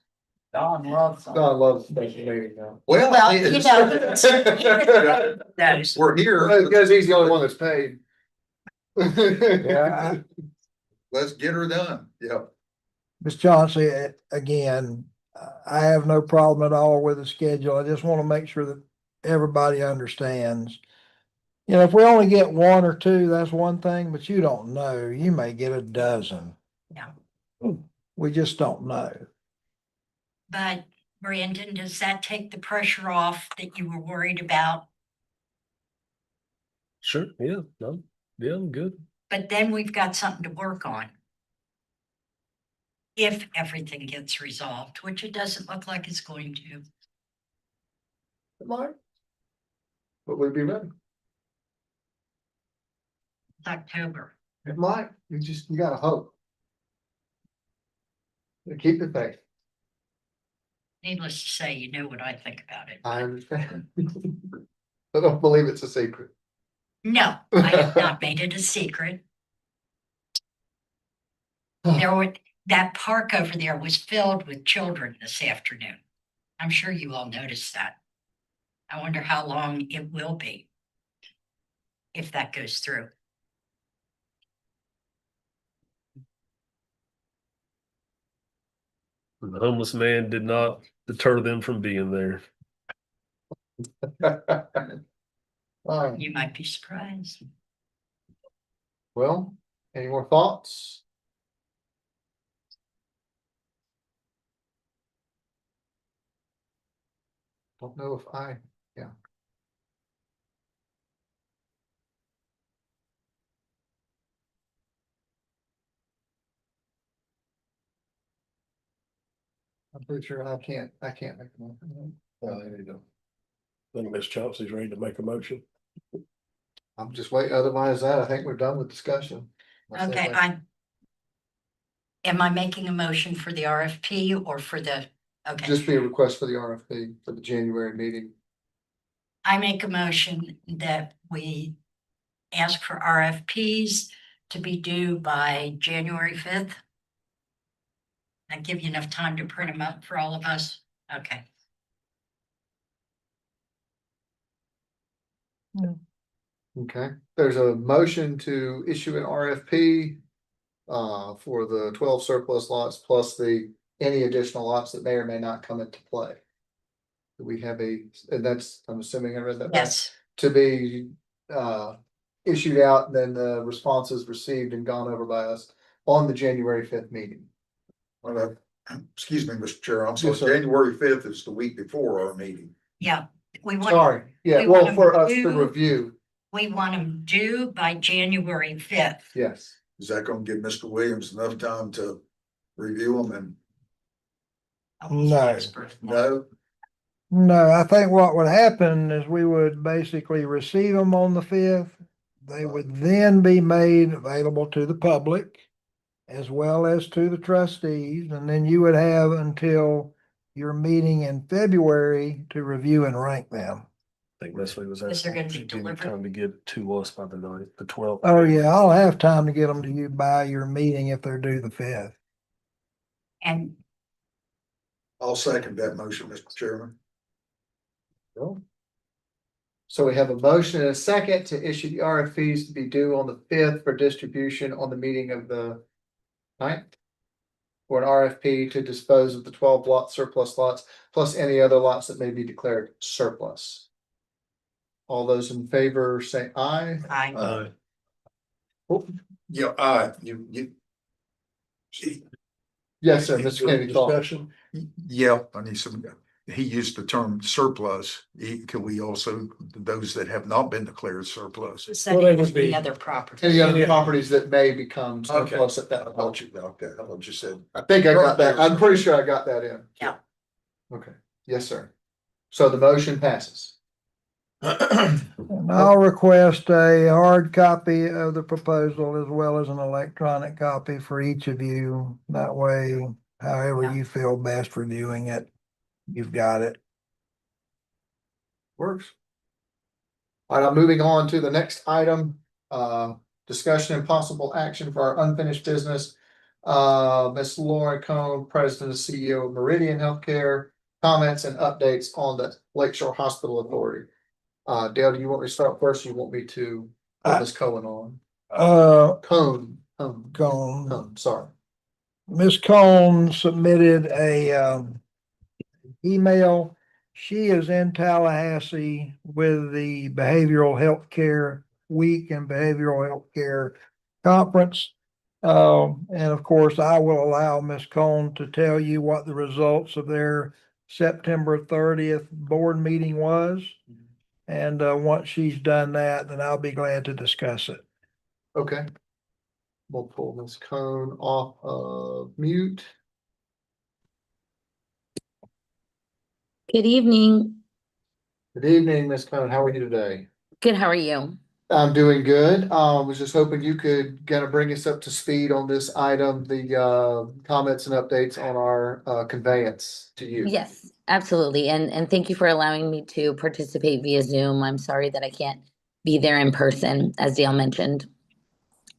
Don loves. Don loves special meeting now. Well, you know. Those. We're here. Because he's the only one that's paid. Yeah, Let's get her done. Yep. Ms. Chauncey, again, I have no problem at all with the schedule. I just want to make sure that everybody understands. If we only get one or two, that's one thing, but you don't know. You may get a dozen. Yeah. We just don't know. But Brandon, does that take the pressure off that you were worried about? Sure, yeah, no, yeah, I'm good. But then we've got something to work on. If everything gets resolved, which it doesn't look like it's going to. It might. But we'd be ready. It's October. It might. You gotta hope. Keep the faith. Needless to say, you know what I think about it. I understand. I don't believe it's a secret. No, I have not made it a secret. That park over there was filled with children this afternoon. I'm sure you all noticed that. I wonder how long it will be if that goes through. The homeless man did not deter them from being there. You might be surprised. Well, any more thoughts? Don't know if yeah. I'm pretty sure I can't make a motion. Well, they need to. I think Ms. Chauncey's ready to make a motion. I'm just waiting, otherwise I think we're done with discussion. Okay, am I making a motion for the RFP or for the, okay, Just be a request for the RFP for the January meeting. I make a motion that we ask for RFPs to be due by January 5th. That give you enough time to print them up for all of us? Okay. Okay, there's a motion to issue an RFP for the 12 surplus lots plus any additional lots that may or may not come into play. Do we have and that's, I'm assuming I read that. right? Yes, To be issued out, and then the responses received and gone over by us on the January 5th meeting. Well, excuse me, Mr. Chair, I'm sorry, Yes, sir. January 5th is the week before our meeting. yeah. We want, Sorry, yeah, we well, want for them us to to- review, we want them due by January 5th. yes. Is that gonna give Mr. Williams enough time to review them and No. know? No, I think what would happen is we would basically receive them on the 5th. They would then be made available to the public as well as to the trustees, and then you would have until your meeting in February to review and rank them. I think Leslie was Is there asking, gonna be should give you delivered? time to get to us by the 9th, the 12th. Oh, yeah, I'll have time to get them to you by your meeting if they're due the 5th. And I'll second that motion, Mr. Chairman. So we have a motion and a second to issue the RFPs to be due on the 5th for distribution on the meeting of the 9th. For an RFP to dispose of the 12 lot surplus lots, plus any other lots that may be declared surplus. All those in favor say aye. I, Yeah, you. Yes, sir, Mr. Kennedy. call. Discussion. Yeah, I need some, he used the term surplus. Can we also, those that have not been declared surplus? said Well, they any would be- other property. Any other properties that may become surplus at that I point. thought you, okay, I thought you said. I think I got that. I'm pretty sure I got that in. Yeah. Okay, yes, sir. So the motion passes. And I'll request a hard copy of the proposal as well as an electronic copy for each of you. That way, however Yeah. you feel best reviewing it, you've got it. Works. All right, I'm moving on to the next item, discussion and possible action for our unfinished business. Ms. Lauren Cohn, President and CEO of Meridian Healthcare, comments and updates on the Lakeshore Hospital Authority. Dale, do you want me to start first? Or you want me to put Ms. Cohen on? Cone, sorry. Ms. Cohn submitted a email. She is in Tallahassee with the Behavioral Health Care Week and Behavioral Health Care Conference. And of course, I will allow Ms. Cohn to tell you what the results of their September 30th board meeting was. And once she's done that, then I'll be glad to discuss it. Okay. We'll pull Ms. Cohn off of mute. Good evening. Good evening, Ms. Cohn. How are you today? Good, how are you? I'm doing good. Was just hoping you could kind of bring us up to speed on this item, the comments and updates on our conveyance to you. Yes, absolutely. And thank you for allowing me to participate via Zoom. I'm sorry that I can't be there in person, as Dale mentioned.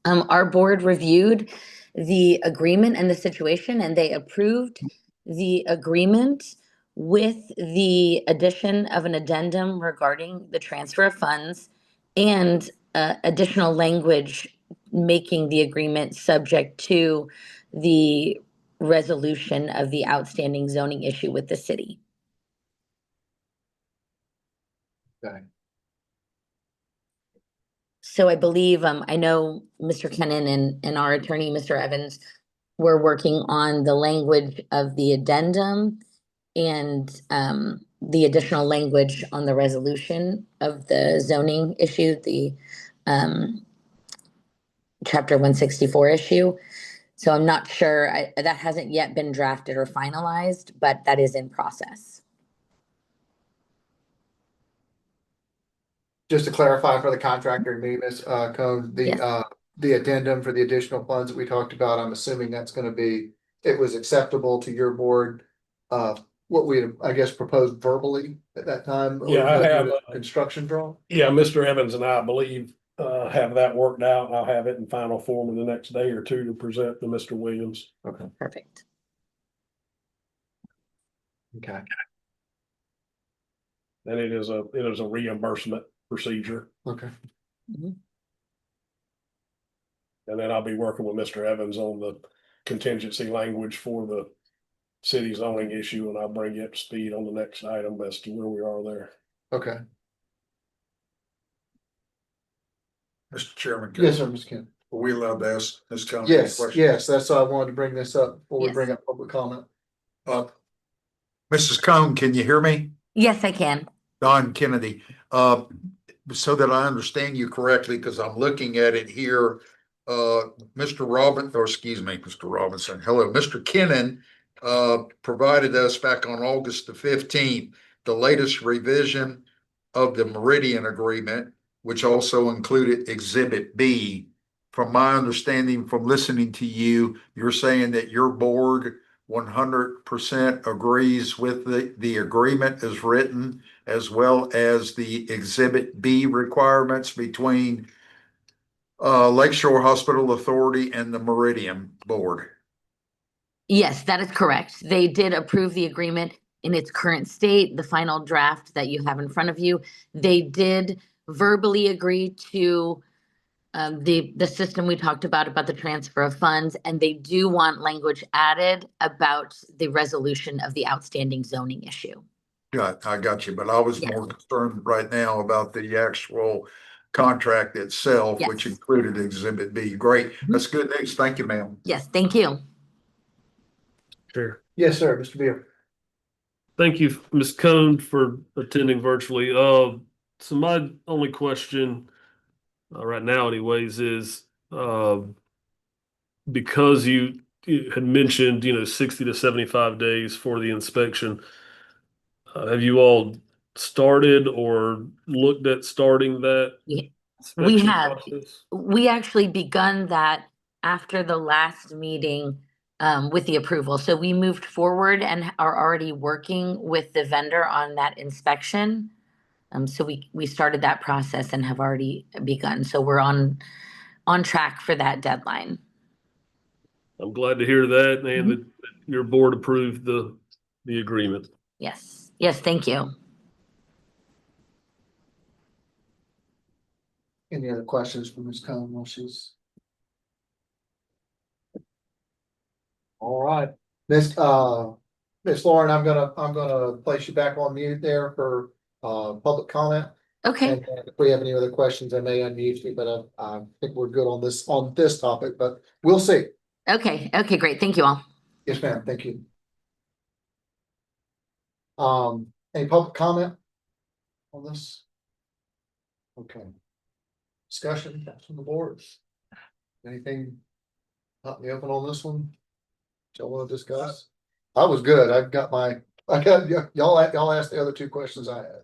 Our board reviewed the agreement and the situation, and they approved the agreement with the addition of an addendum regarding the transfer of funds and additional language making the agreement subject to the resolution of the outstanding zoning issue with the city. Okay. So I believe, I know Mr. Kennan and our attorney, Mr. Evans, were working on the language of the addendum and the additional language on the resolution of the zoning issue, the Chapter 164 issue. So I'm not sure, that hasn't yet been drafted or finalized, but that is in process. Just to clarify for the contractor and me, Ms. Cohn, the addendum for the additional funds that we talked about, I'm assuming that's gonna be, it was acceptable to your board. What we, I guess, proposed verbally at that time. Yeah, I have a construction draw. Yeah, Mr. Evans and I believe have that worked out. I'll have it in final form in the next day or two to present to Mr. Williams. Okay. Perfect. Okay. And it is a reimbursement procedure. Okay. And then I'll be working with Mr. Evans on the contingency language for the city zoning issue, and I'll bring you up to speed on the next item as to where we are there. Okay. Mr. Chairman. Yes, sir, Ms. Kent. Are we allowed to ask Ms. Conley a Yes, question? yes, that's why I wanted to bring this up before we Yes. bring up public comment. Mrs. Cone, can you hear me? Yes, I can. Don Kennedy, so that I understand you correctly, because I'm looking at it here. Mr. Robinson, hello, Mr. Kennan, provided us back on August the 15th, the latest revision of the Meridian Agreement, which also included Exhibit B. From my understanding, from listening to you, you're saying that your board 100% agrees with the agreement as written, as well as the Exhibit B requirements between Lakeshore Hospital Authority and the Meridian Board. Yes, that is correct. They did approve the agreement in its current state, the final draft that you have in front of you. They did verbally agree to the system we talked about the transfer of funds, and they do want language added about the resolution of the outstanding zoning issue. Yeah, I got you, but I was more concerned right now about the actual contract itself, which Yes. included Exhibit B. Great, that's good news. Thank you, ma'am. Yes, thank you. Sure. Yes, sir, Mr. Beal. Thank you, Ms. Cone, for attending virtually. So my only question right now anyways is, because you had mentioned, 60 to 75 days for the inspection, have you all started or looked at starting that We inspection have. process? We actually begun that after the last meeting with the approval. So we moved forward and are already working with the vendor on that inspection. So we started that process and have already begun. So we're on track for that deadline. I'm glad to hear that and that your board approved the agreement. Yes. Yes, thank you. Any other questions for Ms. Cone while she's? All right, Miss Lauren, I'm gonna place you back on mute there for public comment. Okay. And if we have any other questions, I may unmute you, but I think we're good on this topic, but we'll see. Okay. Okay, great. Thank you all. Yes, ma'am. Thank you. Any public comment on this? Okay. Discussion from the board. Anything out in the open on this one? Y'all want to discuss? I was good. Y'all asked the other two questions I had.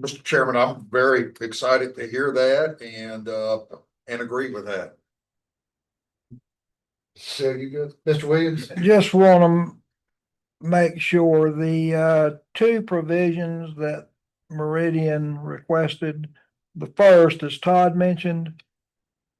Mr. Chairman, I'm very excited to hear that and agree with that. So you good? Mr. Williams? Just want to make sure the two provisions that Meridian requested, the first, as Todd mentioned,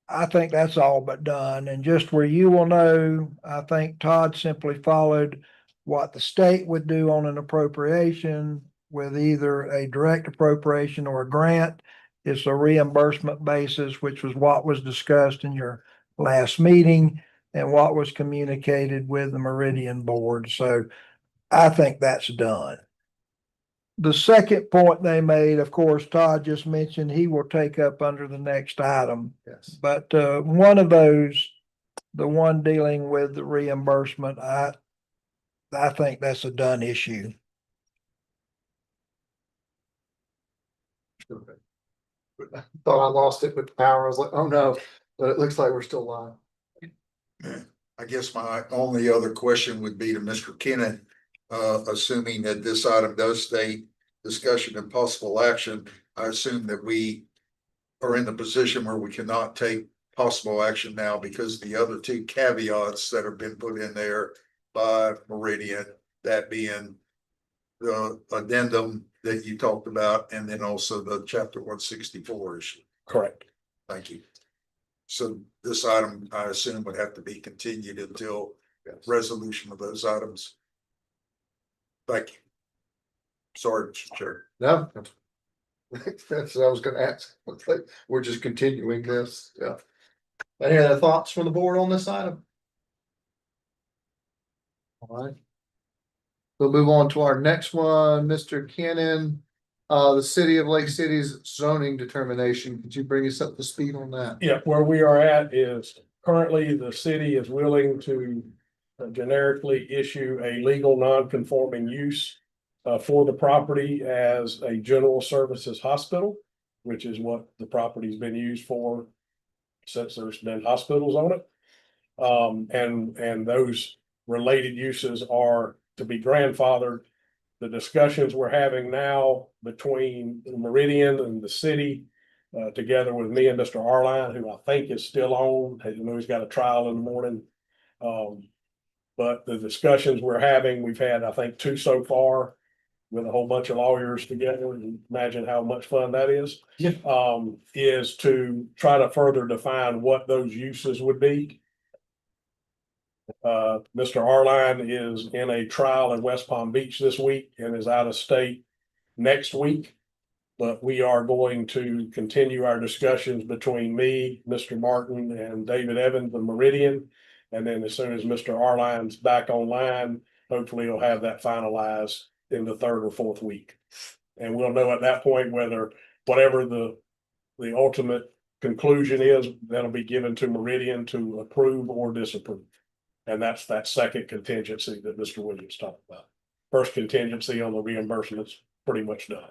I think that's all but done. And just where you will know, I think Todd simply followed what the state would do on an appropriation with either a direct appropriation or a grant. It's a reimbursement basis, which was what was discussed in your last meeting and what was communicated with the Meridian board. So I think that's done. The second point they made, of course, Todd just mentioned he will take up under the next item. Yes. But one of those, the one dealing with the reimbursement, I think that's a done issue. Thought I lost it with the power. I was like, oh no, but it looks like we're still live. I guess my only other question would be to Mr. Kennan, assuming that this item does state discussion and possible action, I assume that we are in the position where we cannot take possible action now because the other two caveats that have been put in there by Meridian, that being the addendum that you talked about, and then also the chapter 164 issue. Correct. Thank you. So this item, I assume, would have to be continued until resolution of those items. Thank you. Sorry, Mr. Chair. No. That's what I was gonna ask. We're just continuing this, yeah. Any other thoughts from the board on this item? All right. We'll move on to our next one, Mr. Cannon. The city of Lake City's zoning determination. Could you bring us up to speed on that? Yeah, where we are at is currently the city is willing to generically issue a legal non-conforming use for the property as a general services hospital, which is what the property's been used for since there's been hospitals on it. And those related uses are to be grandfathered. The discussions we're having now between Meridian and the city, together with me and Mr. Arline, who I think is still on, you know, he's got a trial in the morning. But the discussions we're having, we've had, I think, 2 so far with a whole bunch of lawyers together, and imagine how much fun that is. Yeah. Is to try to further define what those uses would be. Mr. Arline is in a trial in West Palm Beach this week and is out of state next week. But we are going to continue our discussions between me, Mr. Martin, and David Evans, the Meridian. And then as soon as Mr. Arline's back online, hopefully he'll have that finalized in the 3rd or 4th week. And we'll know at that point whether whatever the ultimate conclusion is, that'll be given to Meridian to approve or disapprove. And that's that second contingency that Mr. Williams talked about. First contingency on the reimbursement's pretty much done.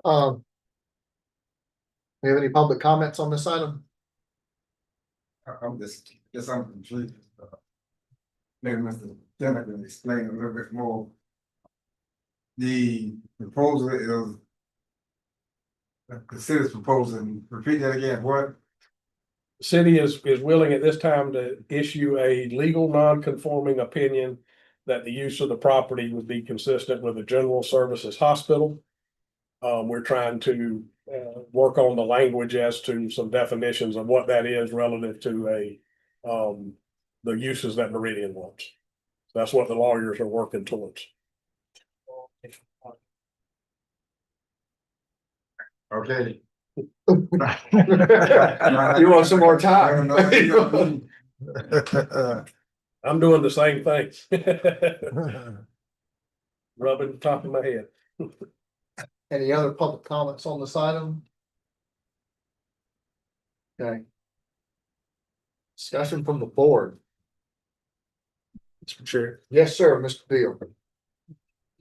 We have any public comments on this item? I'm I'm confused. Maybe Mr. Jenner can explain a little bit more. The proposal is. The city's proposing, repeat that again, what? The city is willing at this time to issue a legal non-conforming opinion that the use of the property would be consistent with a general services hospital. We're trying to work on the language as to some definitions of what that is relative to the uses that Meridian wants. That's what the lawyers are working towards. Okay. You want some more time? I'm doing the same thing. Rubbing the top of my head. Any other public comments on this item? Okay. Discussion from the board. Mr. Chair. Yes, sir, Mr. Beal.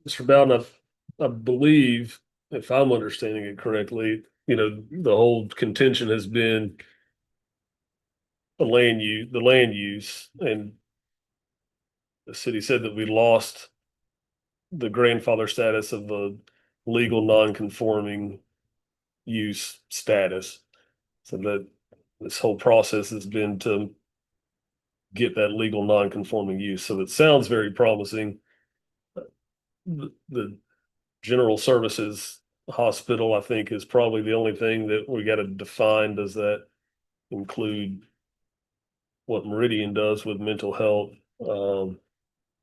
Mr. Bowden, I believe, if I'm understanding it correctly, you know, the whole contention has been the land use, and the city said that we lost the grandfather status of the legal non-conforming use status. So that this whole process has been to get that legal non-conforming use. So it sounds very promising. The general services hospital, I think, is probably the only thing that we got to define. Does that include what Meridian does with mental health?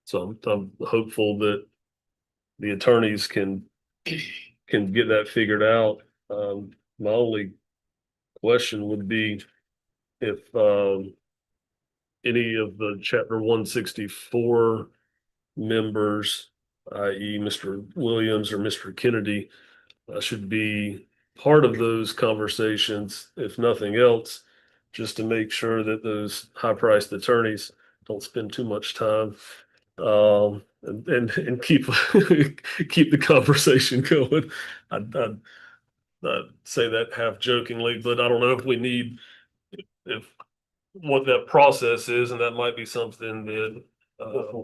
So I'm hopeful that the attorneys can get that figured out. My only question would be if any of the Chapter 164 members, i.e. Mr. Williams or Mr. Kennedy, should be part of those conversations, if nothing else, just to make sure that those high-priced attorneys don't spend too much time and keep keep the conversation going. I'd say that half jokingly, but I don't know if we need if what that process is, and that might be something that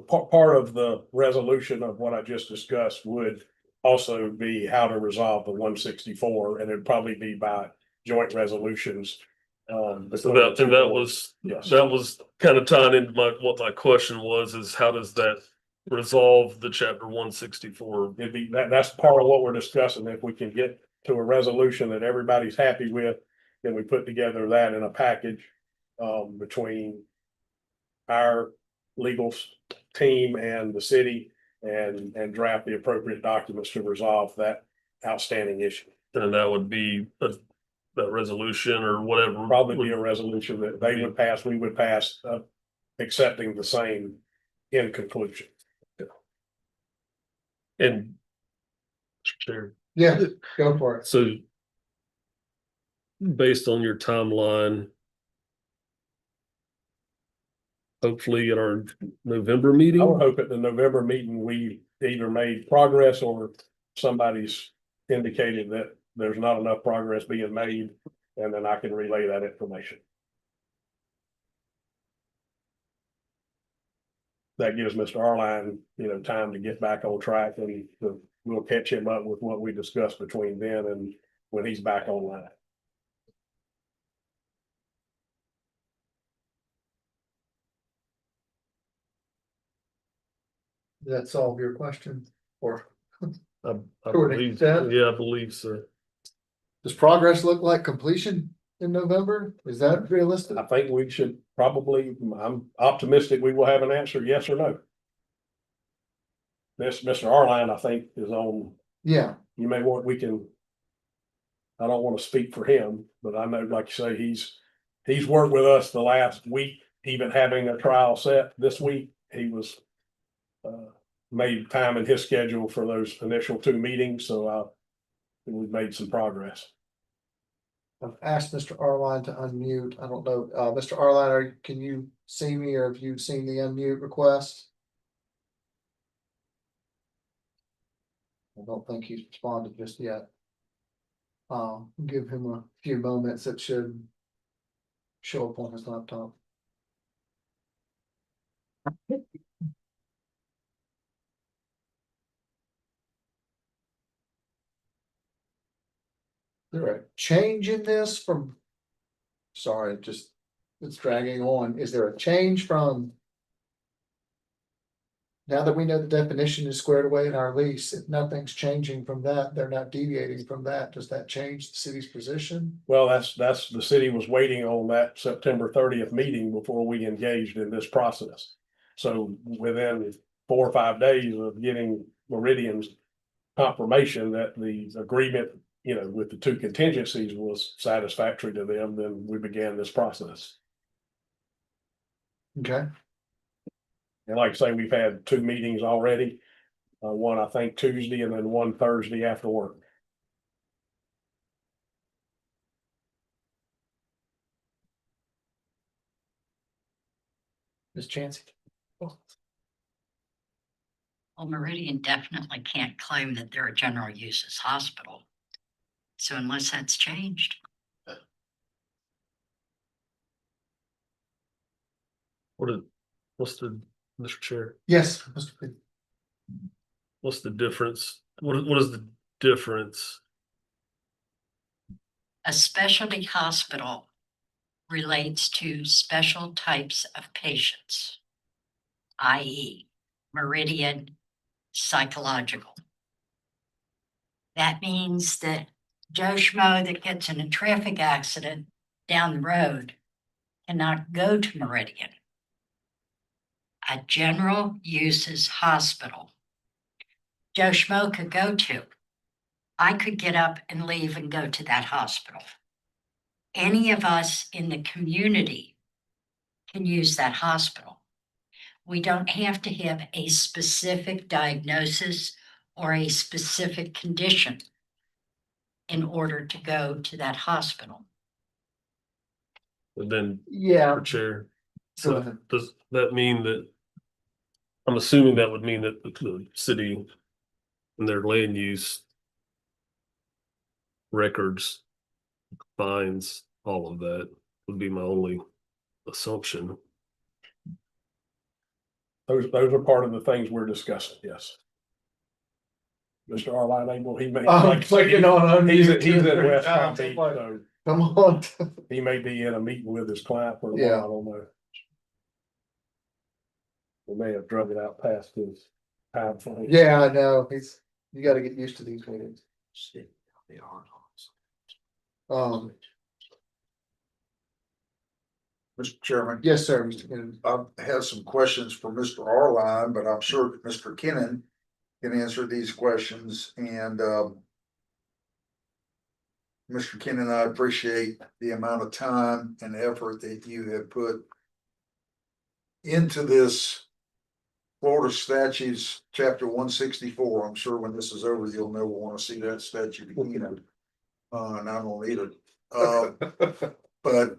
Part of the resolution of what I just discussed would also be how to resolve the 164, and it'd probably be by joint resolutions. So that was kind of tying into what my question was, is how does that resolve the Chapter 164? It'd be that's part of what we're discussing. If we can get to a resolution that everybody's happy with, then we put together that in a package. between our legal team and the city and draft the appropriate documents to resolve that outstanding issue. And that would be that resolution or whatever. Probably be a resolution that they would pass, we would pass, accepting the same in conclusion. And Mr. Chair, Yeah, go for it. so based on your timeline, hopefully at our November I meeting, would hope at the November meeting, we either made progress or somebody's indicated that there's not enough progress being made, and then I can relay that information. That gives Mr. Arline, time to get back on track, and we'll catch him up with what we discussed between then and when he's back online. Does that solve your question? Or I To an believe, extent. yeah, I believe so. does progress look like completion in November? Is that realistic? I think we should probably, I'm optimistic we will have an answer, yes or no. Mr. Arline, I think, is on, Yeah, you may want, I don't want to speak for him, but I know, like you say, he's worked with us the last week, even having a trial set this week. He was made time in his schedule for those initial 2 meetings, so we've made some progress. I've asked Mr. Arline to unmute. I don't know, Mr. Arline, can you see me or have you seen the unmute request? I don't think he's responded just yet. Give him a few moments. It should show up on his laptop. Is there a change in this from? Sorry, it's dragging on. Is there a change from? Now that we know the definition is squared away in our lease, if nothing's changing from that, they're not deviating from that, does that change the city's position? Well, that's the city was waiting on that September 30th meeting before we engaged in this process. So within 4 or 5 days of getting Meridian's confirmation that the agreement, with the 2 contingencies was satisfactory to them, then we began this process. Okay, And like I say, we've had 2 meetings already. One, I think, Tuesday, and then one Thursday after work. Ms. Chancey. Well, Meridian definitely can't claim that they're a general uses hospital. So unless that's changed. What's the, Mr. Chair, Yes, Mr. Pitt. what's the difference? What is the difference? A specialty hospital relates to special types of patients, i.e. Meridian psychological. That means that Joe Schmo that gets in a traffic accident down the road cannot go to Meridian. A general uses hospital, Joe Schmo could go to. I could get up and leave and go to that hospital. Any of us in the community can use that hospital. We don't have to have a specific diagnosis or a specific condition in order to go to that hospital. And then, Yeah. Mr. Chair, Go ahead. does that mean that? I'm assuming that would mean that the city and their land use records, fines, all of that would be my only assumption. Those are part of the things we're discussing, yes. Mr. Arline Abel, he may. I'm like I say, clicking on He's unmute at two or three West Palm times. I'm Beach, like, so Come on. he may be in a meeting with his client for a Yeah. while, I don't know. We may have drug it out past his time frame. Yeah, I know, you gotta get used to these meetings. Mr. Chairman, Yes, sir, Mr. Kennedy. I have some questions for Mr. Arline, but I'm sure that Mr. Kennan can answer these questions and, Mr. Kennan, I appreciate the amount of time and effort that you have put into this Florida statutes, chapter 164. I'm sure when this is over, you'll know we'll want to see that statute again. And I don't either. But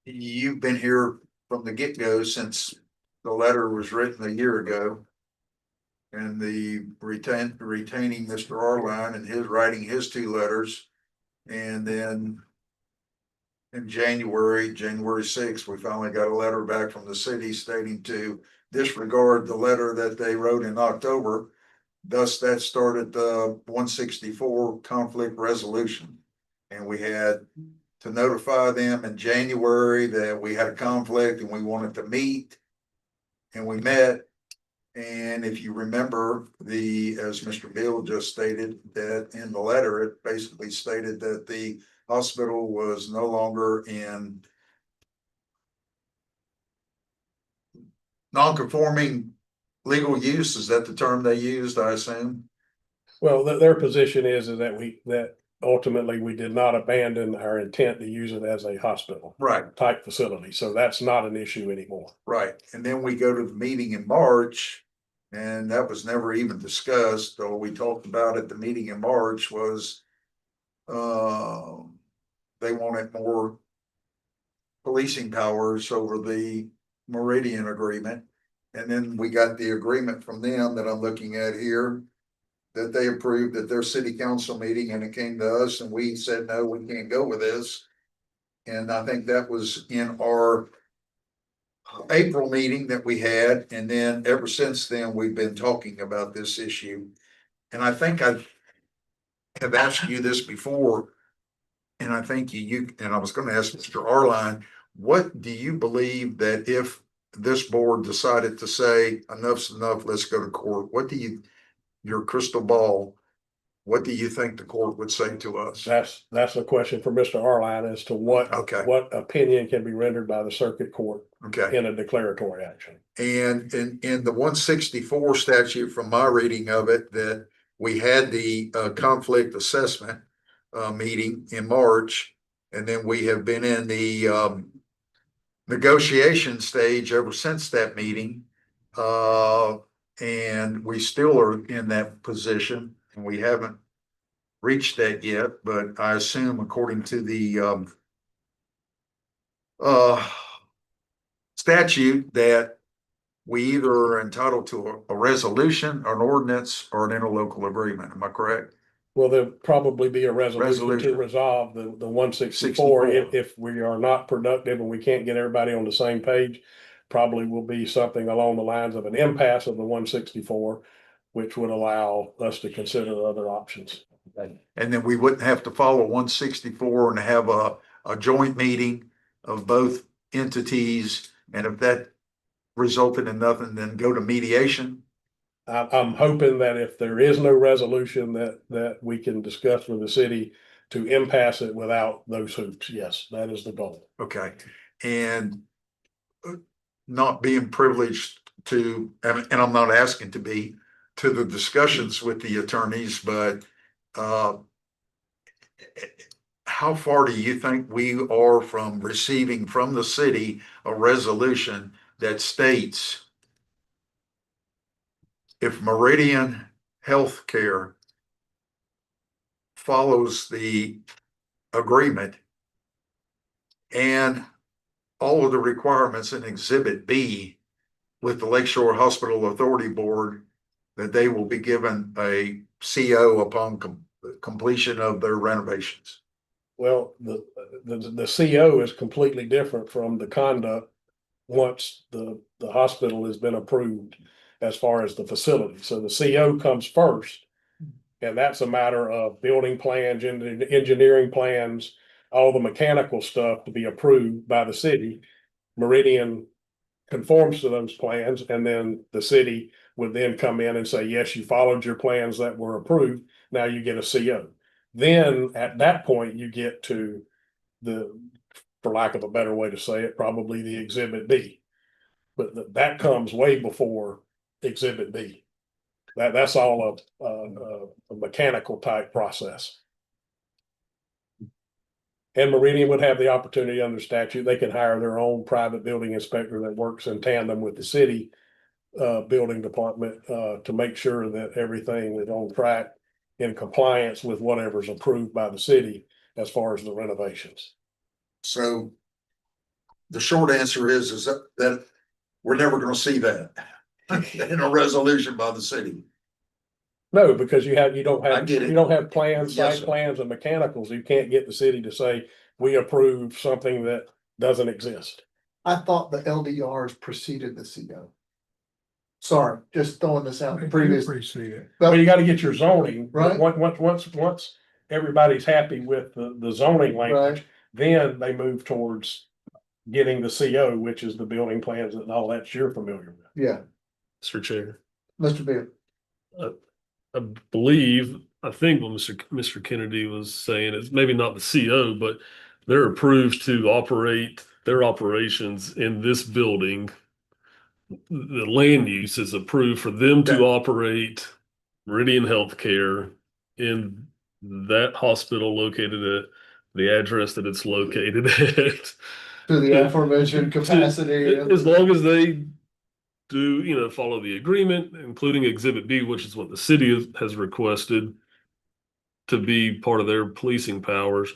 you've been here from the get-go since the letter was written a year ago. And the retaining Mr. Arline and his writing his 2 letters. And then in January 6th, we finally got a letter back from the city stating to disregard the letter that they wrote in October. Thus, that started the 164 conflict resolution. And we had to notify them in January that we had a conflict and we wanted to meet. And we met. And if you remember, as Mr. Bill just stated, that in the letter, it basically stated that the hospital was no longer in non-conforming legal use. Is that the term they used, I assume? Well, their position is that ultimately we did not abandon our intent to use it as a hospital Right, type facility. So that's not an issue anymore. right. And then we go to the meeting in March, and that was never even discussed. All we talked about at the meeting in March was they wanted more policing powers over the Meridian agreement. And then we got the agreement from them that I'm looking at here that they approved at their city council meeting, and it came to us and we said, no, we can't go with this. And I think that was in our April meeting that we had. And then ever since then, we've been talking about this issue. And I think I have asked you this before. And I think and I was going to ask Mr. Arline, what do you believe that if this board decided to say enough's enough, let's go to court, your crystal ball, what do you think the court would say to us? That's a question for Mr. Arline as to what opinion can be rendered by the circuit court in a declaratory action. And in the 164 statute, from my reading of it, that we had the conflict assessment meeting in March, and then we have been in the negotiation stage ever since that meeting. And we still are in that position, and we haven't reached that yet, but I assume according to the statute that we either are entitled to a resolution, an ordinance, or an interlocal agreement. Am I correct? Well, there'll probably be a resolution to resolve the 164 if we are not productive and we can't get everybody on the same page. Probably will be something along the lines of an impasse of the 164, which would allow us to consider other options. And then we wouldn't have to follow 164 and have a joint meeting of both entities. And if that resulted in nothing, then go to mediation. I'm hoping that if there is no resolution that we can discuss with the city to impasse it without those hoops. Yes, that is the goal. Okay. And not being privileged to, and I'm not asking to be, to the discussions with the attorneys, but how far do you think we are from receiving from the city a resolution that states if Meridian Healthcare follows the agreement and all of the requirements in Exhibit B with the Lakeshore Hospital Authority Board, that they will be given a CO upon completion of their renovations? Well, the CO is completely different from the conduct once the hospital has been approved as far as the facility. So the CO comes first, and that's a matter of building plans, engineering plans, all the mechanical stuff to be approved by the city. Meridian conforms to those plans, and then the city would then come in and say, yes, you followed your plans that were approved. Now you get a CO. Then at that point, you get to the for lack of a better way to say it, probably the exhibit B. But that comes way before exhibit B. That's all a mechanical type process. And Meridian would have the opportunity under statute, they can hire their own private building inspector that works in tandem with the city building department to make sure that everything is on track in compliance with whatever's approved by the city as far as the renovations. So the short answer is that we're never gonna see that in a resolution by the city. No, because you don't I have, get it. you don't have plans, Yes, site sir. plans and mechanicals. You can't get the city to say, we approve something that doesn't exist. I thought the LDRs preceded the CO. Sorry, just throwing this out previous. Appreciate Well, you gotta get your zoning, Right. once everybody's happy with the zoning language, Right. then they move towards getting the CO, which is the building plans and all that you're familiar with. Yeah, Mr. Chair. Mr. Bill. I believe, I think what Mr. Kennedy was saying is maybe not the CO, but they're approved to operate their operations in this building. The land use is approved for them to operate Meridian Healthcare in that hospital located at the address that it's located at. To the aforementioned capacity. As long as they do, follow the agreement, including Exhibit B, which is what the city has requested to be part of their policing powers.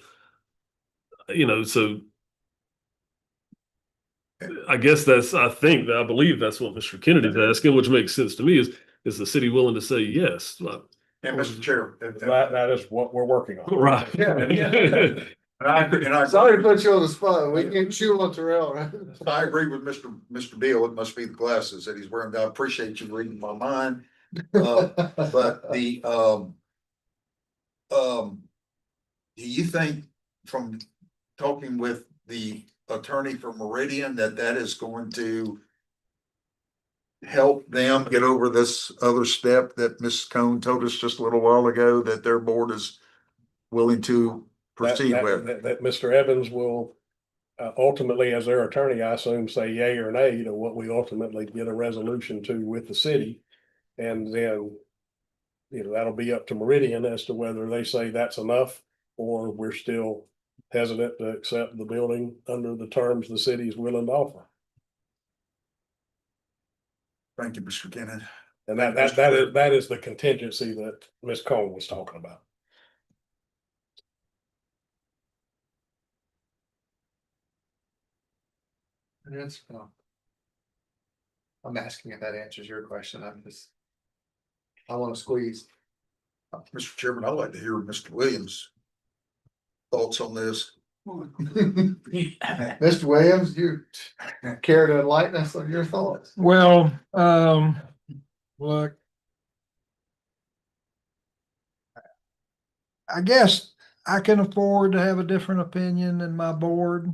So I guess I believe that's what Mr. Kennedy's asking, which makes sense to me, is the city willing to say yes? And Mr. Chair. That is what we're working on. Right. And I Sorry to put you on the spot. We can chew on Terrell, right? I agree with Mr. Beal. It must be the glasses that he's wearing. I appreciate you reading my mind. But do you think from talking with the attorney for Meridian that is going to help them get over this other step that Ms. Cone told us just a little while ago that their board is willing to proceed with? That Mr. Evans will ultimately, as their attorney, I assume, say yay or nay to what we ultimately get a resolution to with the city. And then, that'll be up to Meridian as to whether they say that's enough or we're still hesitant to accept the building under the terms the city is willing to offer. Thank you, Mr. Kennedy. And that is the contingency that Ms. Cone was talking about. That's, I'm asking if that answers your question. I want to squeeze. Mr. Chairman, I'd like to hear Mr. Williams' thoughts on this. Mr. Williams, you care to enlighten us on your thoughts? Well, look. I guess I can afford to have a different opinion than my board.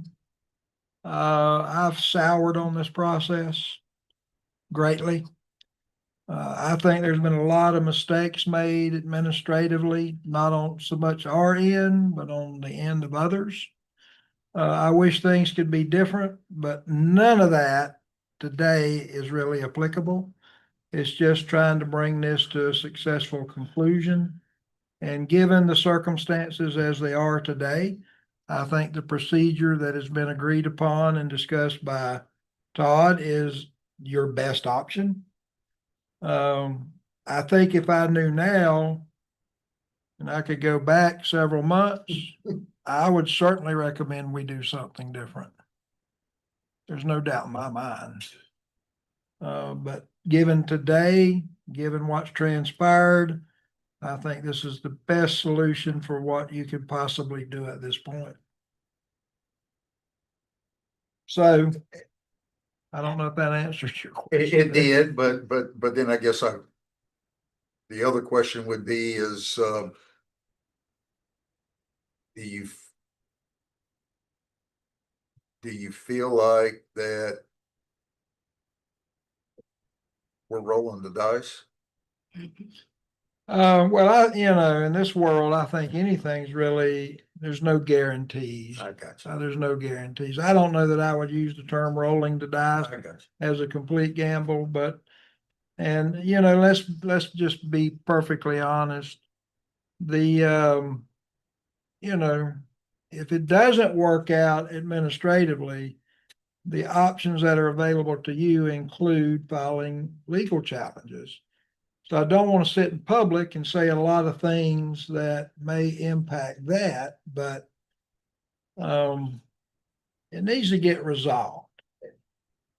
I've soured on this process greatly. I think there's been a lot of mistakes made administratively, not on so much our end, but on the end of others. I wish things could be different, but none of that today is really applicable. It's just trying to bring this to a successful conclusion. And given the circumstances as they are today, I think the procedure that has been agreed upon and discussed by Todd is your best option. I think if I knew now and I could go back several months, I would certainly recommend we do something different. There's no doubt in my mind. But given today, given what's transpired, I think this is the best solution for what you could possibly do at this point. So I don't know if that answers your question. It did, but then I guess the other question would be is, do you feel like that we're rolling the dice? Well, in this world, I think anything's really, there's no guarantees. I got you. There's no guarantees. I don't know that I would use the term rolling the dice I got as a complete gamble, but, and, let's just be perfectly honest. The, if it doesn't work out administratively, the options that are available to you include filing legal challenges. So I don't want to sit in public and say a lot of things that may impact that, but it needs to get resolved.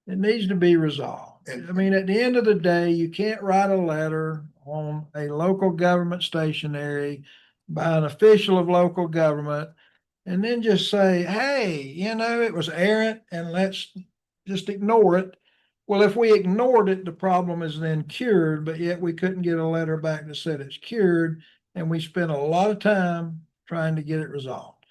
It needs to be resolved. I mean, at the end of the day, you can't write a letter on a local government stationery by an official of local government and then just say, hey, it was errant and let's just ignore it. Well, if we ignored it, the problem is then cured, but yet we couldn't get a letter back that said it's cured. And we spent a lot of time trying to get it resolved.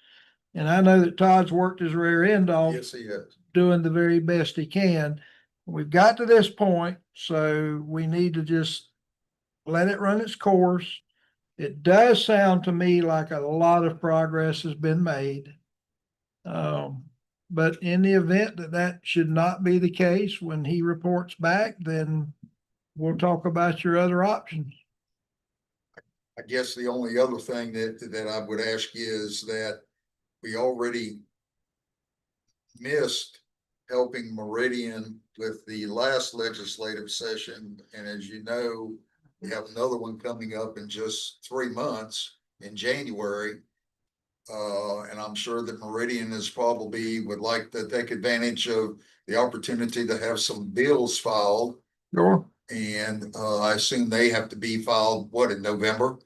And I know that Todd's worked his rear end off Yes, he is. doing the very best he can. We've got to this point, so we need to just let it run its course. It does sound to me like a lot of progress has been made. But in the event that that should not be the case, when he reports back, then we'll talk about your other options. I guess the only other thing that I would ask you is that we already missed helping Meridian with the last legislative session. And as you know, we have another one coming up in just 3 months in January. And I'm sure that Meridian is probably would like to take advantage of the opportunity to have some bills filed. Sure. And I assume they have to be filed, what, in November?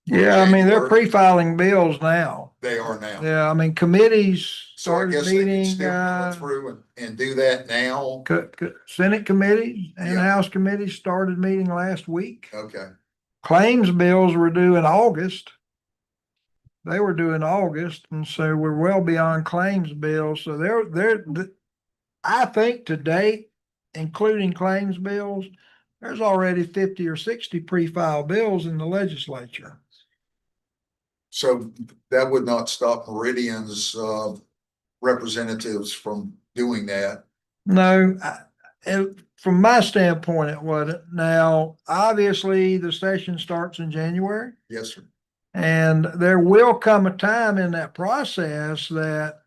Yeah, I mean, they're January? pre-filing bills now. They are now. Yeah, I mean, committees So I started guess they can meeting, still go through and do that now. Senate committees and Yeah. House committees started meeting last week. Okay. Claims bills were due in August. They were due in August, and so we're well beyond claims bills. So I think to date, including claims bills, there's already 50 or 60 pre-filed bills in the legislature. So that would not stop Meridian's representatives from doing that. No, from my standpoint, it wasn't. Now, obviously, the session starts in January. Yes, sir. And there will come a time in that process that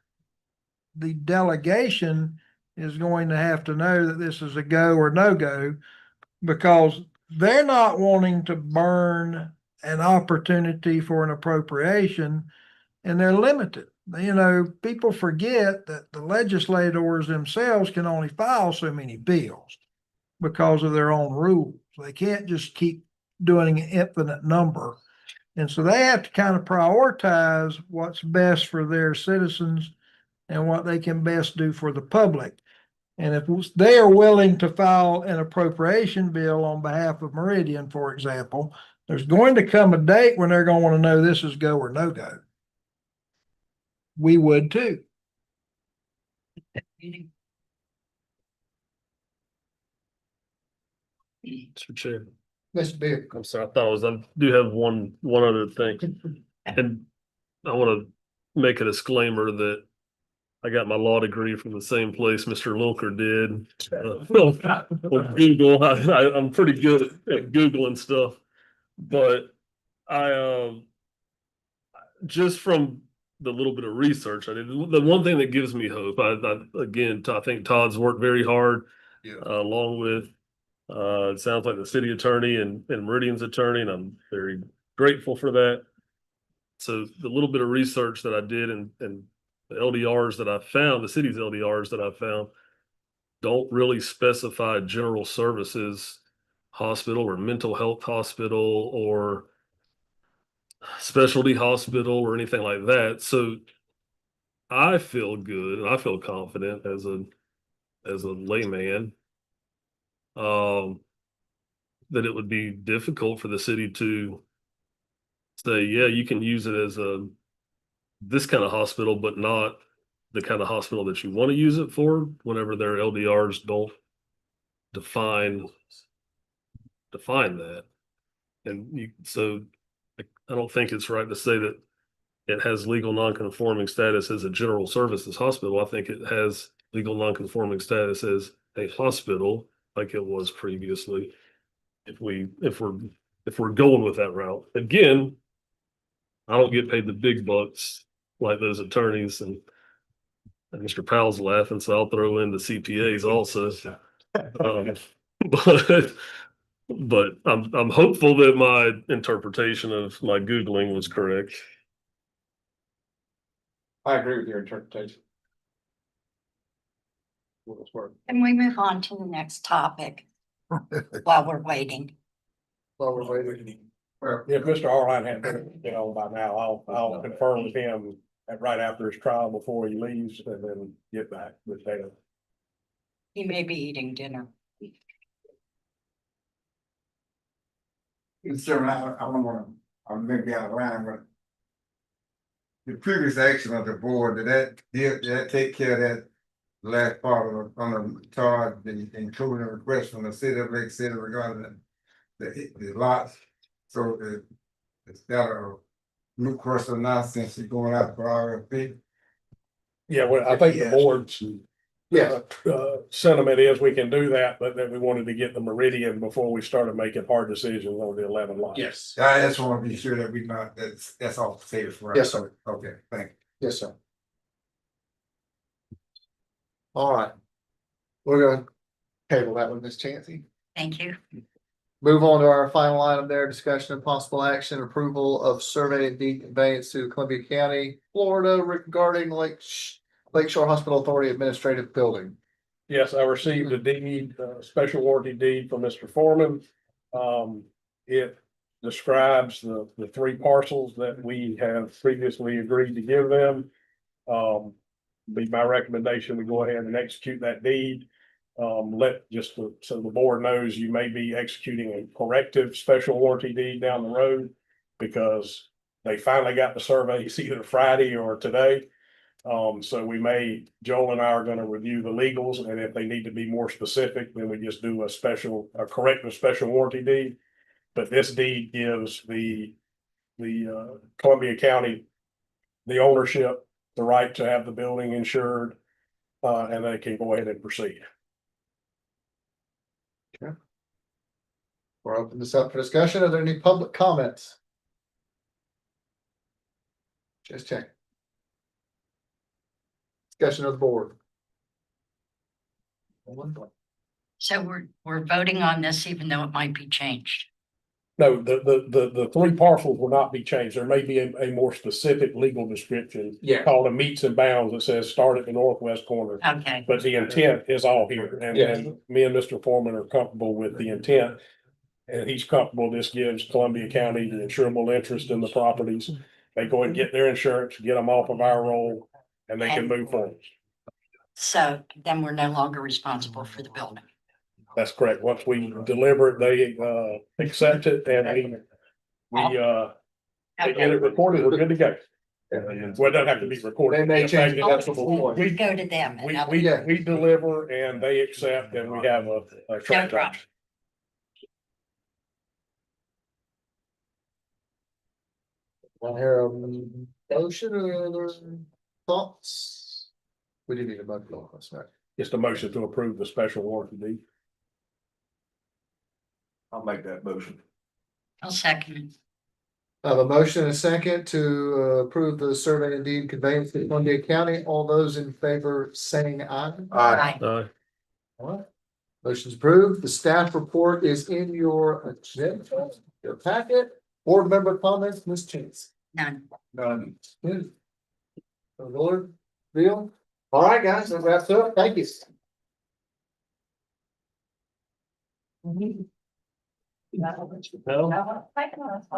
the delegation is going to have to know that this is a go or no go, because they're not wanting to burn an opportunity for an appropriation, and they're limited. People forget that the legislators themselves can only file so many bills because of their own rules. They can't just keep doing an infinite number. And so they have to kind of prioritize what's best for their citizens and what they can best do for the public. And if they are willing to file an appropriation bill on behalf of Meridian, for example, there's going to come a date when they're going to want to know this is go or no go. We would too. Mr. Chair. Mr. Beard. I'm sorry, I do have one other thing. And I want to make a disclaimer that I got my law degree from the same place Mr. Lilker did. With Google, I'm pretty good at Googling stuff, but I just from the little bit of research I did, the one thing that gives me hope, I think Todd's worked very hard, along with it sounds like the city attorney and Meridian's attorney, and I'm very grateful for that. So the little bit of research that I did and the LDRs that I found, the city's LDRs that I found, don't really specify general services hospital or mental health hospital or specialty hospital or anything like that. So I feel good and I feel confident as a layman, that it would be difficult for the city to say, yeah, you can use it as this kind of hospital, but not the kind of hospital that you want to use it for, whenever their LDRs don't define that. And so I don't think it's right to say that it has legal non-conforming status as a general services hospital. I think it has legal non-conforming status as a hospital like it was previously. If we're going with that route, again, I don't get paid the big bucks like those attorneys, and Mr. Powell's laughing, so I'll throw in the CPAs also. But I'm hopeful that my interpretation of my Googling was correct. I agree with your interpretation. Can we move on to the next topic while we're waiting? While we're waiting. Well, If Mr. Arline hadn't, by now, I'll confirm with him right after his trial before he leaves and then get back with data. He may be eating dinner. Mr. Chairman, I don't wanna, I'm maybe out of line, but the previous action of the board, did that take care of that last part of, on the charge, including a request from the city of Lake City regarding the lots? So it's got a new question now since you're going out for RFP. Yeah, well, I think the board's yeah, sentiment is we can do that, but that we wanted to get the meridian before we started making hard decisions on the 11 lots. yes, I just wanna be sure that we not, that's off the table for us. Yes, sir. Okay, thank you. yes, sir. All right. We're gonna table that one, Ms. Chancey. Thank you. Move on to our final item there, discussion of possible action, approval of survey and deed conveyance to Columbia County, Florida regarding Lakeshore Hospital Authority Administrative Building. Yes, I received a deed, special warranty deed from Mr. Foreman. It describes the three parcels that we have previously agreed to give them. Be my recommendation, we go ahead and execute that deed. So the board knows you may be executing a corrective special warranty deed down the road because they finally got the surveys either Friday or today. So Joel and I are gonna review the legals, and if they need to be more specific, then we just do a corrective special warranty deed. But this deed gives the Columbia County the ownership, the right to have the building insured, and they can go ahead and proceed. We'll open this up for discussion. Are there any public comments? Just check. Discussion of the board. So we're voting on this even though it might be changed. No, the three parcels will not be changed. There may be a more specific legal description. Yeah. Called a meets and bounds that says start at the northwest corner. Okay, But the intent is all here, Yes. and me and Mr. Foreman are comfortable with the intent. And he's comfortable, this gives Columbia County the insurable interest in the properties. They go and get their insurance, get them off of our roll, and they can move forward. so then we're no longer responsible for the building. That's correct. Once we deliver it, they accept it, and we get it recorded, we're good to go. Well, it doesn't have to be recorded. They may change the Oh, decibel point. We go to them. and I'll- We deliver and they accept, and we have a No transaction. problem. I hear a motion or other thoughts? We do need a motion on this, right? Just a motion to approve the special warranty deed. I'll make that motion. I'll second it. I have a motion and a second to approve the survey and deed conveyance to Columbia County. All those in favor saying aye. Aye. Aye. All right. Motion's approved. The staff report is in your agenda, your packet. Board member comments, Ms. Chance. None. None. Good. Lord, Bill. All right, guys, that wraps up. Thank you. No.